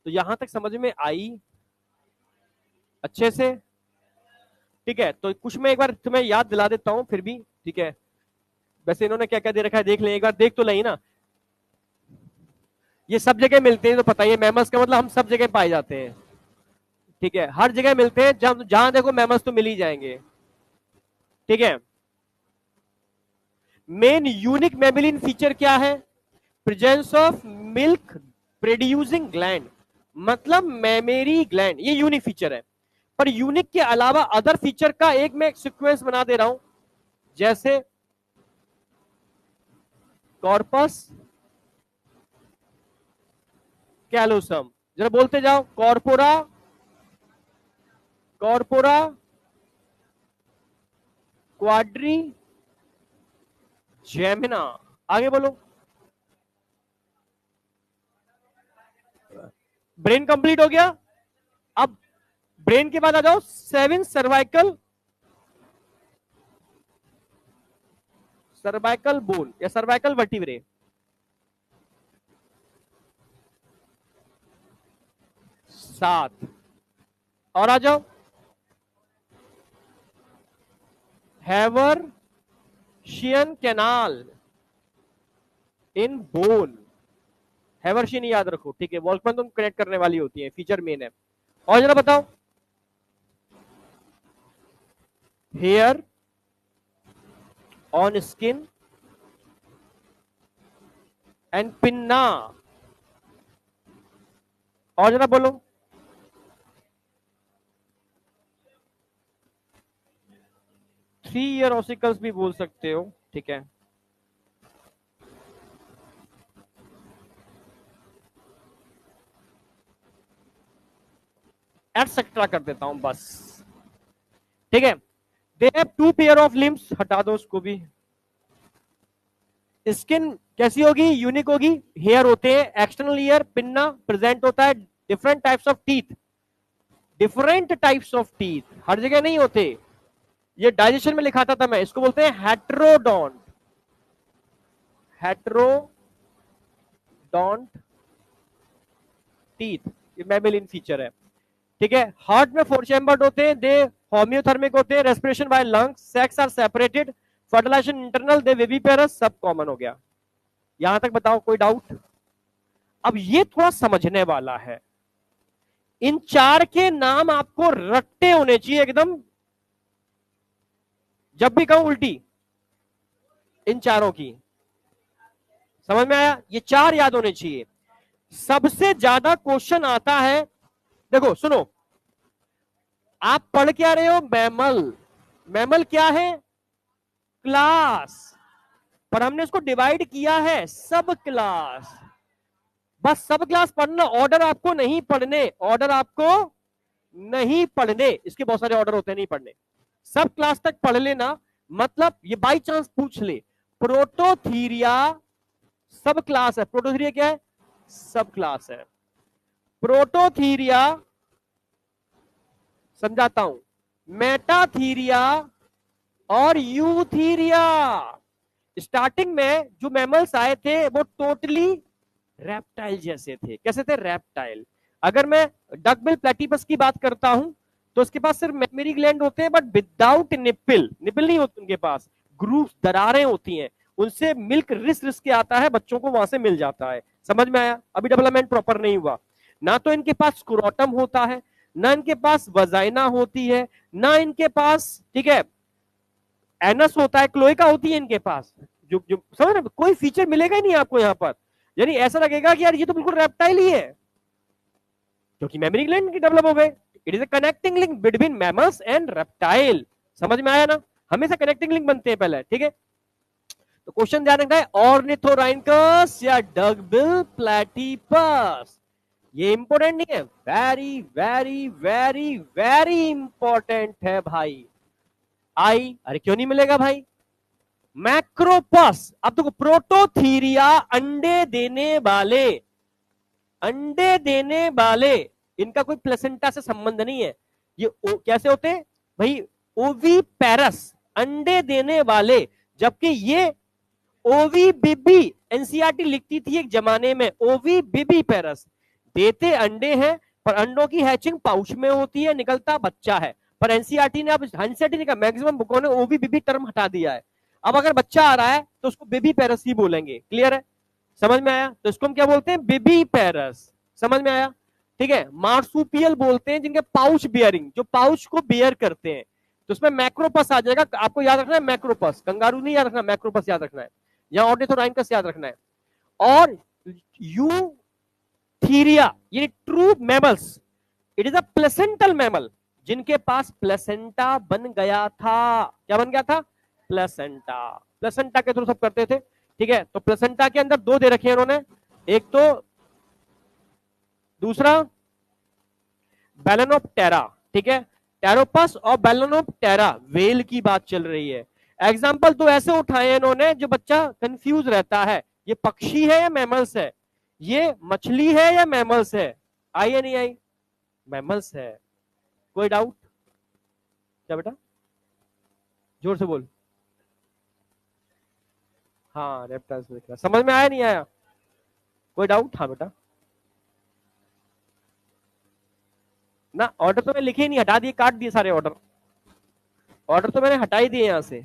तो यहां तक समझ में आई अच्छे से, ठीक है। तो कुछ मैं एक बार तुम्हें याद दिला देता हूं फिर भी, ठीक है। वैसे इन्होंने क्या क्या दे रखा है देख लें, एक बार देख तो नहीं ना। ये सब जगह मिलते हैं तो पता ही है, मैमल्स का मतलब हम सब जगह पाए जाते हैं, ठीक है, हर जगह मिलते हैं, जहां देखो मैमल्स तो मिल ही जाएंगे, ठीक है। मेन यूनिक मैमिलिन फीचर क्या है, presence of milk producing gland, मतलब मेमेरी ग्लैंड, ये यूनिक फीचर है। पर यूनिक के अलावा अदर फीचर का एक मैं सीक्वेंस बना दे रहा हूं, जैसे कॉर्पस कैलोसम, जरा बोलते जाओ, कॉर्पोरा, कॉर्पोरा क्वाड्री जेमिना, आगे बोलो। ब्रेन कंप्लीट हो गया। अब ब्रेन के बाद आ जाओ 7 सर्वाइकल, सर्वाइकल बोन या सर्वाइकल वर्टिब्रे, 7 और आ जाओ। Haversian canal in bone, Haversian याद रखो, ठीक है, वॉल्कमैन तुम कनेक्ट करने वाली होती है, फीचर मेन है। और जरा बताओ, hair on skin and pinna, और जरा बोलो। 3 ईयर ऑसिकल्स भी बोल सकते हो, ठीक है। एटसेट्रा कर देता हूं बस, ठीक है। They have 2 pair of limbs, हटा दो उसको भी। स्किन कैसी होगी, यूनिक होगी, हेयर होते हैं, एक्सटर्नल ईयर, पिन्ना प्रेजेंट होता है, different types of teeth, different types of teeth, हर जगह नहीं होते। ये डाइजेशन में लिखाता था मैं, इसको बोलते हैं हेट्रोडोंट, हेट्रोडोंट टीथ, ये मैमेलिन फीचर है, ठीक है। हार्ट में 4 चैम्बर्ड होते हैं, दे होम्योथर्मिक होते हैं, respiration by lungs, sexes are separated, fertilisation internal, they viviparous, सब कॉमन हो गया। यहां तक बताओ कोई डाउट। अब ये थोड़ा समझने वाला है, इन 4 के नाम आपको रट्टे होने चाहिए एकदम, जब भी कहूं उल्टी, इन चारों की, समझ में आया, ये 4 याद होने चाहिए। सबसे ज्यादा क्वेश्चन आता है, देखो सुनो, आप पढ़ क्या रहे हो, मैमल, मैमल क्या है, क्लास, पर हमने इसको डिवाइड किया है सब क्लास, बस सब क्लास पढ़ना, ऑर्डर आपको नहीं पढ़ने, ऑर्डर आपको नहीं पढ़ने, इसके बहुत सारे ऑर्डर होते हैं नहीं पढ़ने, सब क्लास तक पढ़ लेना। मतलब ये बाई चांस पूछ ले, प्रोटोथीरिया सब क्लास है। प्रोटोथीरिया क्या है? सब क्लास है। प्रोटोथीरिया, समझाता हूं, मेटाथीरिया और यूथीरिया। स्टार्टिंग में जो मैमल्स आए थे वो टोटली रेप्टाइल जैसे थे। कैसे थे? रेप्टाइल। अगर मैं डकबिल प्लेटिपस की बात करता हूं तो उसके पास सिर्फ मेमोरी ग्लैंड होते हैं, बट विदाउट निप्पल। निप्पल नहीं होती उनके पास, ग्रूव्स, दरारें होती हैं, उनसे मिल्क रिस रिस के आता है, बच्चों को वहां से मिल जाता है। समझ में आया? अभी डेवलपमेंट प्रॉपर नहीं हुआ। ना तो इनके पास स्क्रोटम होता है, ना इनके पास वजाइना होती है, ना इनके पास, ठीक है, एनस होता है, क्लोएका होती है इनके पास। जो जो समझ रहे, कोई फीचर मिलेगा ही नहीं आपको यहाँ पर। यानी ऐसा लगेगा कि यार ये तो बिल्कुल रेप्टाइल ही है, क्योंकि मेमोरी ग्लैंड डेवलप हो गए। It is a connecting link between mammals and reptile. समझ में आया ना? हमेशा कनेक्टिंग लिंक बनते हैं पहले, ठीक है। तो क्वेश्चन ध्यान रखना है, ऑर्निथोराइनकस या डकबिल प्लेटिपस। ये इंपॉर्टेंट नहीं है, very very very very important है भाई। आई, अरे क्यों नहीं मिलेगा भाई? मैक्रोपस। अब देखो, प्रोटोथीरिया अंडे देने वाले, अंडे देने वाले, इनका कोई प्लेसेंटा से संबंध नहीं है। ये कैसे होते हैं भाई? ओवीपेरस, अंडे देने वाले। जबकि ये ओवीबिबी, एनसीईआरटी लिखती थी एक जमाने में, ओवीबिबी पेरस, देते अंडे हैं पर अंडों की हैचिंग पाउच में होती है, निकलता बच्चा है। पर एनसीईआरटी ने, अब एनसीईआरटी ने कहा, मैक्सिमम बुकों ने ओवीबिबी टर्म हटा दिया है। अब अगर बच्चा आ रहा है तो उसको बेबी पेरस ही बोलेंगे। क्लियर है? समझ में आया? तो इसको हम क्या बोलते हैं? बेबी पेरस। समझ में आया? ठीक है। मार्सुपियल बोलते हैं जिनके पाउच बियरिंग, जो पाउच को बियर करते हैं, तो उसमें मैक्रोपस आ जाएगा। आपको याद रखना है मैक्रोपस, कंगारू नहीं याद रखना, मैक्रोपस याद रखना है, या ऑर्निथोराइनकस याद रखना है। और यूथीरिया, ये true mammals, it is a placental mammal, जिनके पास प्लेसेंटा बन गया था। क्या बन गया था? प्लेसेंटा। प्लेसेंटा के थ्रू सब करते थे, ठीक है। तो प्लेसेंटा के अंदर दो दे रखे हैं इन्होंने, एक तो, दूसरा बैलेनोप्टेरा, ठीक है। टेरोपस और बैलेनोप्टेरा, वेल की बात चल रही है। एग्जाम्पल तो ऐसे उठाए हैं इन्होंने जो बच्चा कंफ्यूज रहता है, ये पक्षी है या मैमल्स है, ये मछली है या मैमल्स है। आई या नहीं आई? मैमल्स है। कोई डाउट? क्या बेटा? जोर से बोल। हाँ, रेप्टाइल्स में लिखा, समझ में आया नहीं आया? कोई डाउट? हाँ बेटा। ना, ऑर्डर तो मैं लिखे ही नहीं, हटा दिए, काट दिए सारे ऑर्डर। ऑर्डर तो मैंने हटा ही दिए यहां से,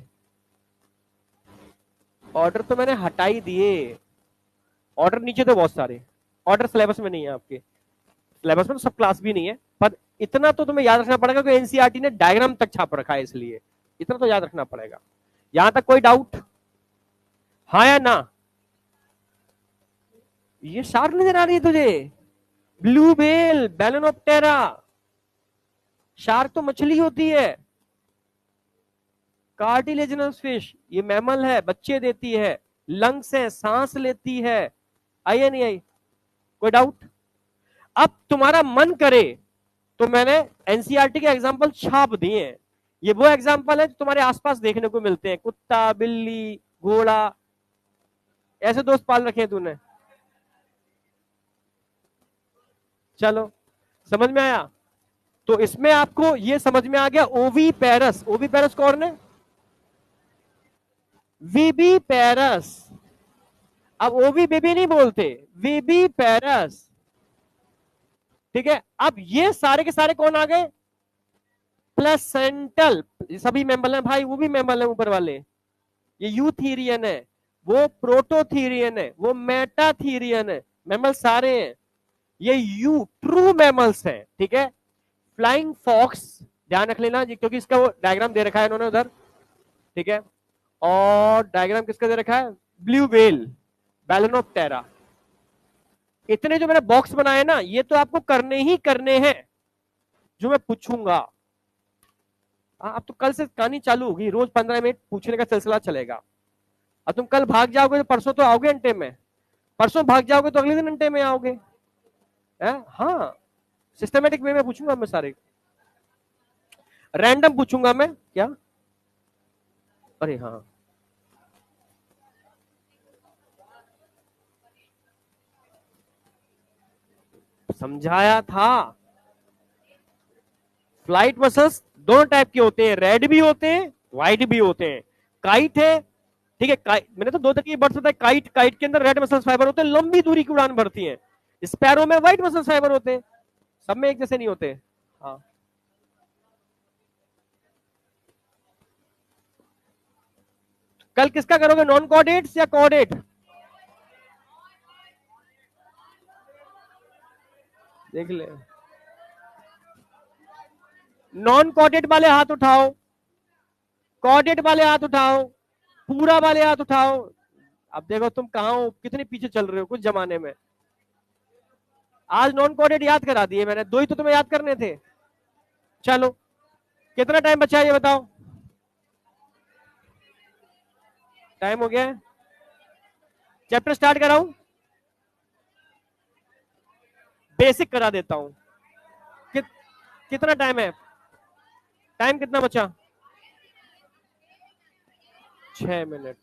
ऑर्डर तो मैंने हटा ही दिए। ऑर्डर नीचे तो बहुत सारे ऑर्डर सिलेबस में नहीं है आपके, सिलेबस में तो सब क्लास भी नहीं है, पर इतना तो तुम्हें याद रखना पड़ेगा कि एनसीईआरटी ने डायग्राम तक छाप रखा है, इसलिए इतना तो याद रखना पड़ेगा। यहां तक कोई डाउट? हाँ या ना? ये शार्क नजर आ रही है तुझे? Blue whale, Balaenoptera. शार्क तो मछली होती है। कार्टिलेजिनस फिश, ये मैमल है, बच्चे देती है, लंग्स है, सांस लेती है। आई या नहीं आई? कोई डाउट? अब तुम्हारा मन करे तो मैंने एनसीईआरटी के एग्जाम्पल छाप दिए हैं। ये वो एग्जाम्पल है जो तुम्हारे आसपास देखने को मिलते हैं, कुत्ता, बिल्ली, घोड़ा, ऐसे दोस्त पाल रखे हैं तूने। चलो, समझ में आया? तो इसमें आपको ये समझ में आ गया, ओवी पेरस। ओवी पेरस कौन है? वीबी पेरस। अब ओवी बेबी नहीं बोलते, वीबी पेरस, ठीक है। अब ये सारे के सारे कौन आ गए? प्लेसेंटल। सभी मेंबल हैं भाई, वो भी मेंबल है ऊपर वाले। ये यूथीरियन है, वो प्रोटोथीरियन है, वो मेटाथीरियन है, मेमल सारे हैं। ये यू ट्रू मैमल्स हैं, ठीक है। फ्लाइंग फॉक्स, ध्यान रख लेना जी, क्योंकि इसका वो डायग्राम दे रखा है इन्होंने उधर, ठीक है। और डायग्राम किसका दे रखा है? Blue whale, Balaenoptera. इतने जो मैंने बॉक्स बनाए ना, ये तो आपको करने ही करने हैं, जो मैं पूछूंगा। अब तो कल से कहानी चालू होगी, रोज 15 मिनट पूछने का सिलसिला चलेगा। अब तुम कल भाग जाओगे तो परसों तो आओगे घंटे में, परसों भाग जाओगे तो अगले दिन घंटे में आओगे। हाँ, सिस्टमेटिक वे में पूछूंगा मैं सारे, रैंडम पूछूंगा मैं क्या। अरे हाँ, समझाया था। फ्लाइट मसल्स दोनों टाइप के होते हैं, रेड भी होते हैं, व्हाइट भी होते हैं। काइट है, ठीक है, मैंने तो दो तरह की बर्ड्स बताया। काइट, काइट के अंदर रेड मसल्स फाइबर होते हैं, लंबी दूरी की उड़ान भरती है। स्पैरो में व्हाइट मसल्स फाइबर होते हैं, सब में एक जैसे नहीं होते। हाँ, कल किसका करोगे, नॉन कोऑर्डिनेट्स या कोऑर्डिनेट? देख ले, नॉन कोऑर्डिनेट वाले हाथ उठाओ, कोऑर्डिनेट वाले हाथ उठाओ, पूरा वाले हाथ उठाओ। अब देखो तुम कहां हो, कितने पीछे चल रहे हो कुछ जमाने में। आज नॉन कोऑर्डिनेट याद करा दिए मैंने, दो ही तो तुम्हें याद करने थे। चलो, कितना टाइम बचा है ये बताओ? टाइम हो गया है, चैप्टर स्टार्ट कराऊं? बेसिक करा देता हूं। कि, कितना टाइम है? टाइम कितना बचा? 6 मिनट।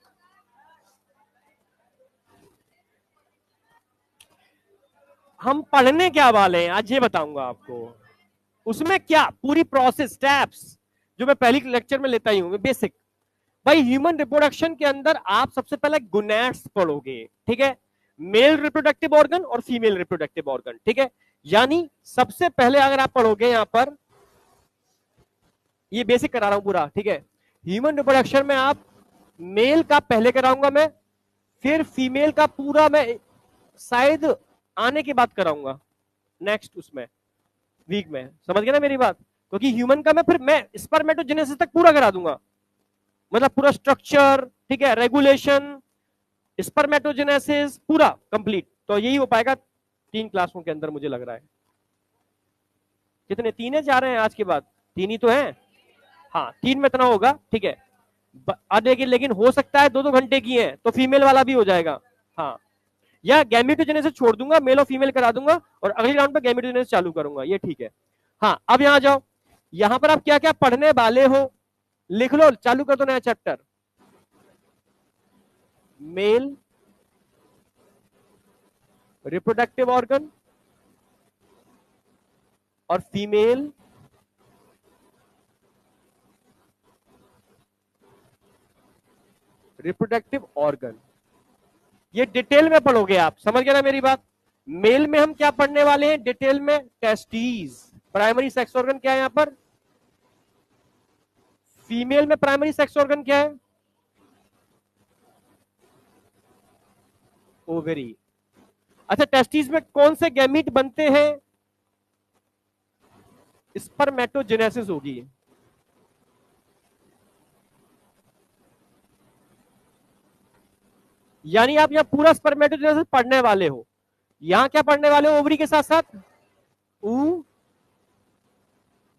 हम पढ़ने क्या वाले हैं आज ये बताऊंगा आपको। उसमें क्या पूरी प्रोसेस, स्टेप्स जो मैं पहली लेक्चर में लेता ही हूं, बेसिक। भाई ह्यूमन रिप्रोडक्शन के अंदर आप सबसे पहले गोनैड्स पढ़ोगे, ठीक है, मेल रिप्रोडक्टिव ऑर्गन और फीमेल रिप्रोडक्टिव ऑर्गन, ठीक है। यानी सबसे पहले अगर आप पढ़ोगे यहां पर, ये बेसिक करा रहा हूं पूरा, ठीक है। ह्यूमन रिप्रोडक्शन में आप मेल का पहले कराऊंगा मैं, फिर फीमेल का पूरा मैं शायद आने की बात कराऊंगा नेक्स्ट उसमें वीक में, समझ गए ना मेरी बात? क्योंकि ह्यूमन का मैं स्पर्मेटोजेनेसिस तक पूरा करा दूंगा, मतलब पूरा स्ट्रक्चर, ठीक है, रेगुलेशन, स्पर्मेटोजेनेसिस पूरा कंप्लीट। तो यही हो पाएगा 3 क्लासों के अंदर मुझे लग रहा है। कितने, 3 है 4 हैं आज के बाद? 3 ही तो है। हाँ, 3 में इतना होगा, ठीक है। लेकिन हो सकता है 2-2 घंटे की है तो फीमेल वाला भी हो जाएगा। हाँ, या गैमेटोजेनेसिस छोड़ दूंगा, मेल और फीमेल करा दूंगा और अगले राउंड पे गैमेटोजेनेसिस चालू करूंगा, ये ठीक है। हाँ, अब यहां जाओ, यहां पर आप क्या क्या पढ़ने वाले हो लिख लो, चालू कर दो नया चैप्टर। मेल रिप्रोडक्टिव ऑर्गन और फीमेल रिप्रोडक्टिव ऑर्गन, ये डिटेल में पढ़ोगे आप, समझ गए ना मेरी बात? मेल में हम क्या पढ़ने वाले हैं डिटेल में? टेस्टीज, प्राइमरी सेक्स ऑर्गन क्या है यहां पर। फीमेल में प्राइमरी सेक्स ऑर्गन क्या है? ओवरी। अच्छा, टेस्टीज में कौन से गैमीट बनते हैं? स्पर्मेटोजेनेसिस होगी। यानी आप यहां पूरा स्पर्मेटोजेनेसिस पढ़ने वाले हो। यहां क्या पढ़ने वाले हो ओवरी के साथ साथ?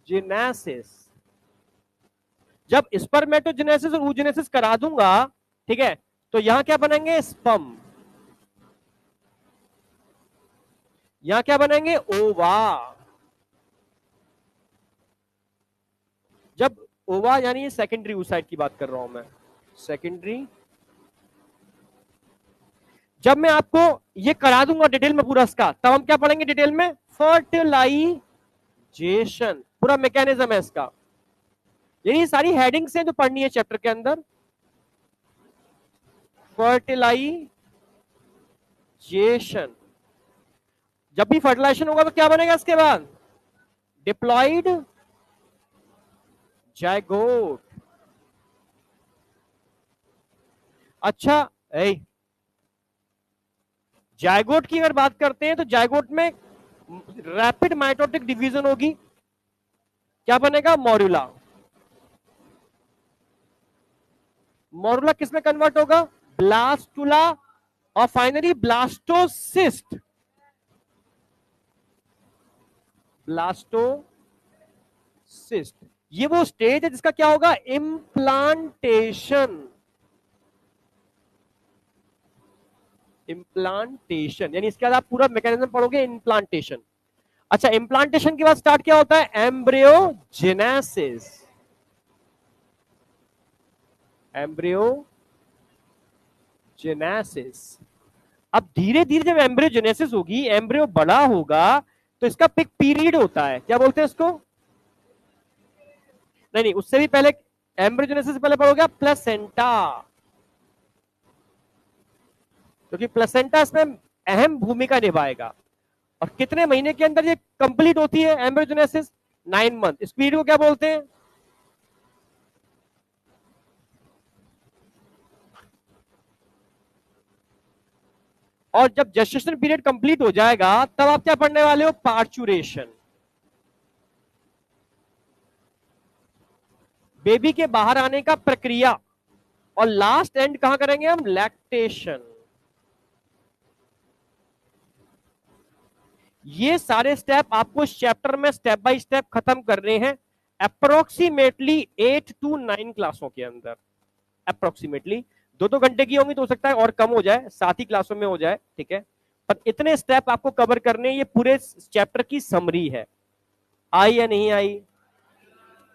oogenesis। जब स्पर्मेटोजेनेसिस और oogenesis करा दूंगा, ठीक है, तो यहां क्या बनेंगे? स्पर्म। यहां क्या बनेंगे? ओवा। जब ओवा यानी सेकेंडरी oocyte की बात कर रहा हूं मैं, सेकेंडरी। जब मैं आपको ये करा दूंगा डिटेल में पूरा इसका, तब हम क्या पढ़ेंगे डिटेल में? फर्टिलाइजेशन, पूरा मैकेनिज्म है इसका। यही सारी हेडिंग्स हैं जो पढ़नी है चैप्टर के अंदर। फर्टिलाइजेशन, जब भी फर्टिलाइजेशन होगा तो क्या बनेगा इसके बाद? Diploid zygote. अच्छा, जायगोट की अगर बात करते हैं तो जायगोट में रैपिड माइटोटिक डिवीजन होगी, क्या बनेगा? मॉर्यूला। मॉर्यूला किसमें कन्वर्ट होगा? ब्लास्टुला और फाइनली ब्लास्टोसिस्ट। ब्लास्टोसिस्ट, ये वो स्टेज है जिसका क्या होगा? इम्प्लांटेशन। इम्प्लांटेशन यानी इसके बाद आप पूरा मैकेनिज्म पढ़ोगे, इम्प्लांटेशन। अच्छा, इम्प्लांटेशन के बाद स्टार्ट क्या होता है? एम्ब्रियोजेनेसिस। एम्ब्रियोजेनेसिस। अब धीरे धीरे जब एम्ब्रियोजेनेसिस होगी, एम्ब्रियो बड़ा होगा, तो इसका पिक पीरियड होता है, क्या बोलते हैं इसको? नहीं नहीं, उससे भी पहले, एम्ब्रियोजेनेसिस से पहले पढ़ोगे आप प्लेसेंटा, क्योंकि प्लेसेंटा इसमें अहम भूमिका निभाएगा। और कितने महीने के अंदर ये कंप्लीट होती है एम्ब्रियोजेनेसिस? 9 मंथ। इस पीरियड को क्या बोलते हैं? और जब जेस्टेशन पीरियड कंप्लीट हो जाएगा तब आप क्या पढ़ने वाले हो? पार्चुरेशन। बेबी के बाहर आने का प्रक्रिया। और लास्ट एंड कहां करेंगे हम? लैक्टेशन। ये सारे स्टेप आपको इस चैप्टर में स्टेप बाय स्टेप खत्म करने हैं, अप्रोक्सीमेटली 8 to 9 क्लासों के अंदर। अप्रोक्सीमेटली 2-2 घंटे की होंगी तो हो सकता है और कम हो जाए, 7 ही क्लासों में हो जाए, ठीक है। पर इतने स्टेप आपको कवर करने, ये पूरे चैप्टर की समरी है। आई या नहीं आई?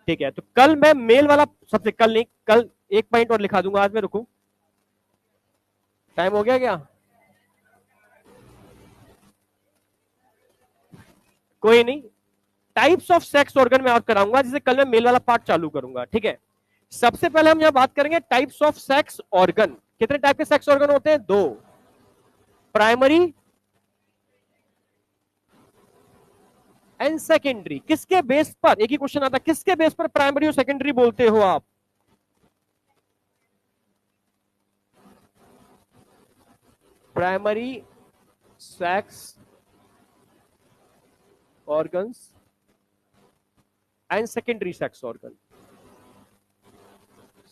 ठीक है, तो कल मैं मेल वाला, सबसे कल नहीं, कल एक पॉइंट और लिखा दूंगा, आज मैं रुकू, टाइम हो गया क्या? कोई नहीं, टाइप्स ऑफ सेक्स ऑर्गन में आप कराऊंगा, जिसे कल मैं मेल वाला पार्ट चालू करूंगा, ठीक है। सबसे पहले हम यहां बात करेंगे टाइप्स ऑफ सेक्स ऑर्गन। कितने टाइप के सेक्स ऑर्गन होते हैं? 2। Primary and secondary. किसके बेस पर, एक ही क्वेश्चन आता है, किसके बेस पर प्राइमरी और सेकेंडरी बोलते हो आप? Primary sex organs and secondary sex organ.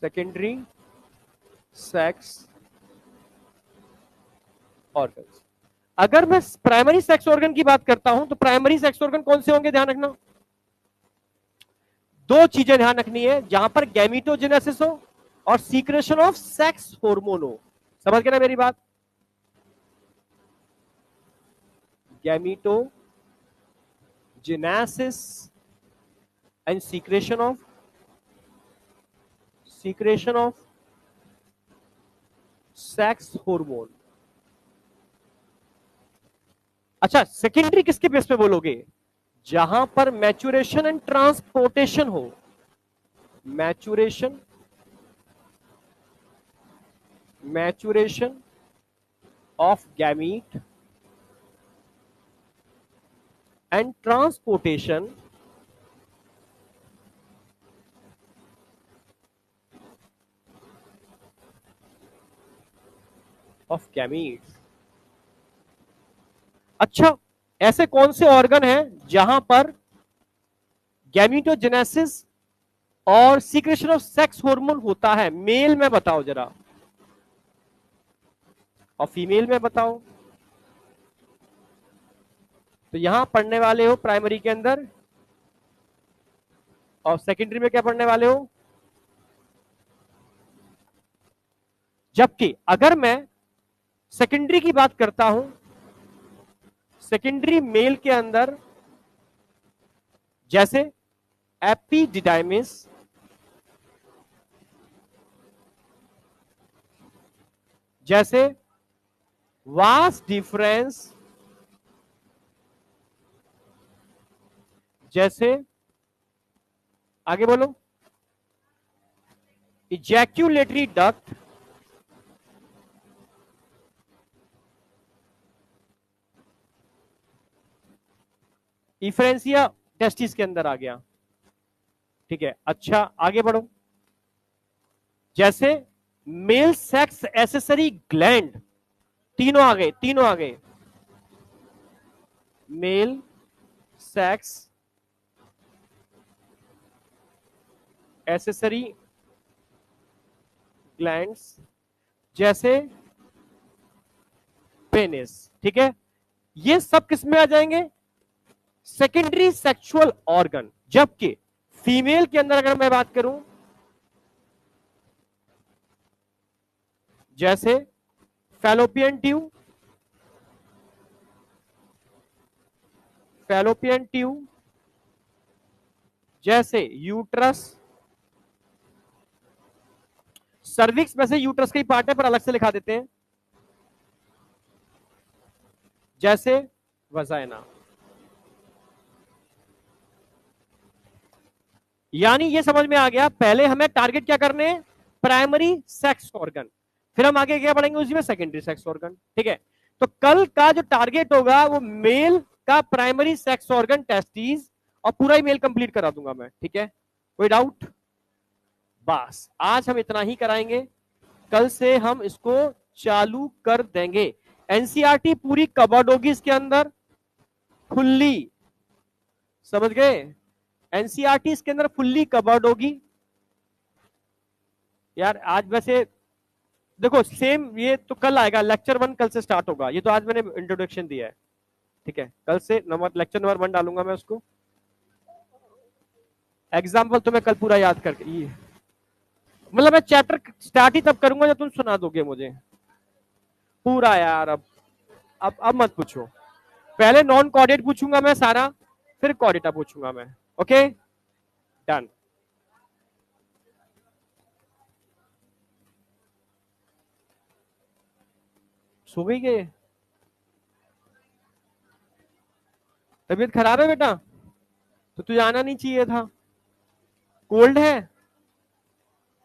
Secondary sex organs. अगर मैं प्राइमरी सेक्स ऑर्गन की बात करता हूं तो प्राइमरी सेक्स ऑर्गन कौन से होंगे? ध्यान रखना, 2 चीजें ध्यान रखनी है, जहां पर गैमीटोजेनेसिस हो और सीक्रेशन ऑफ सेक्स हार्मोन हो। समझ गए ना मेरी बात? Gametogenesis and secretion of sex hormone. अच्छा, सेकेंडरी किसके बेस पे बोलोगे? जहां पर मैच्योरेशन एंड ट्रांसपोर्टेशन हो। Maturation of gamete and transportation of gametes. अच्छा, ऐसे कौन से ऑर्गन हैं जहां पर गैमीटोजेनेसिस और सीक्रेशन ऑफ सेक्स हार्मोन होता है? मेल में बताओ जरा, और फीमेल में बताओ। तो यहां पढ़ने वाले हो प्राइमरी के अंदर, और सेकेंडरी में क्या पढ़ने वाले हो? जबकि अगर मैं सेकेंडरी की बात करता हूं, सेकेंडरी मेल के अंदर जैसे एपिडिडाइमिस, जैसे वास डिफरेंस, जैसे आगे बोलो इजैक्यूलेटरी डक्ट, इफ्रेंसिया टेस्टिस के अंदर आ गया, ठीक है। अच्छा आगे बढ़ो, जैसे मेल सेक्स एसेसरी ग्लैंड, तीनों आ गए, मेल सेक्स एसेसरी ग्लैंड्स, जैसे पेनिस, ठीक है। ये सब किस में आ जाएंगे? Secondary sexual organ. जबकि फीमेल के अंदर अगर मैं बात करूं, जैसे फैलोपियन ट्यूब, जैसे यूट्रस, सर्विक्स में से यूट्रस का ही पार्ट है पर अलग से लिखा देते हैं, जैसे वजाइना। यानी ये समझ में आ गया, पहले हमें टारगेट क्या करने हैं, प्राइमरी सेक्स ऑर्गन, फिर हम आगे क्या पढ़ेंगे उसी में सेकेंडरी सेक्स ऑर्गन। ठीक है, तो कल का जो टारगेट होगा वो मेल का प्राइमरी सेक्स ऑर्गन टेस्टिस, और पूरा ही मेल कंप्लीट करा दूंगा मैं। ठीक है, कोई डाउट? बस आज हम इतना ही कराएंगे, कल से हम इसको चालू कर देंगे। एनसीईआरटी पूरी कवर्ड होगी इसके अंदर, फुल्ली, समझ गए? एनसीईआरटी इसके अंदर फुल्ली कवर्ड होगी यार। आज वैसे देखो सेम, ये तो कल आएगा, लेक्चर 1 कल से स्टार्ट होगा, ये तो आज मैंने इंट्रोडक्शन दिया है। ठीक है, कल से लेक्चर नंबर 1 डालूंगा मैं उसको। एग्जाम्पल तो मैं कल पूरा याद करके, ये मतलब मैं चैप्टर स्टार्ट ही तब करूंगा जब तुम सुना दोगे मुझे पूरा यार। अब मत पूछो, पहले नॉन कोऑर्डिनेट पूछूंगा मैं सारा, फिर कोऑर्डिनेटर पूछूंगा मैं। Okay, done. सो गई के? तबीयत खराब है बेटा? तो तुझे आना नहीं चाहिए था। कोल्ड है?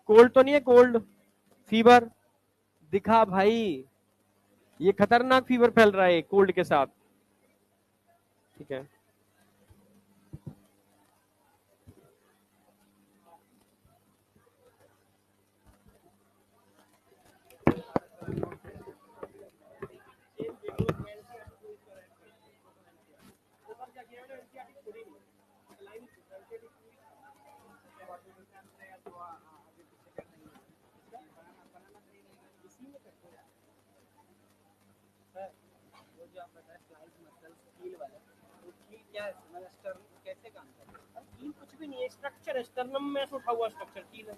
कोल्ड तो नहीं है? कोल्ड फीवर दिखा भाई, ये खतरनाक फीवर फैल रहा है कोल्ड के साथ। ठीक है, कुछ भी नहीं है, स्ट्रक्चर है, स्टर्नम में से उठा हुआ स्ट्रक्चर कील है।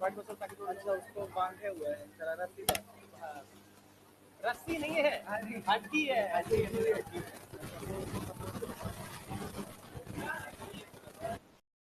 अच्छा, उसको बांधे हुए हैं रस्सी, रस्सी नहीं है, हड्डी है, हड्डी।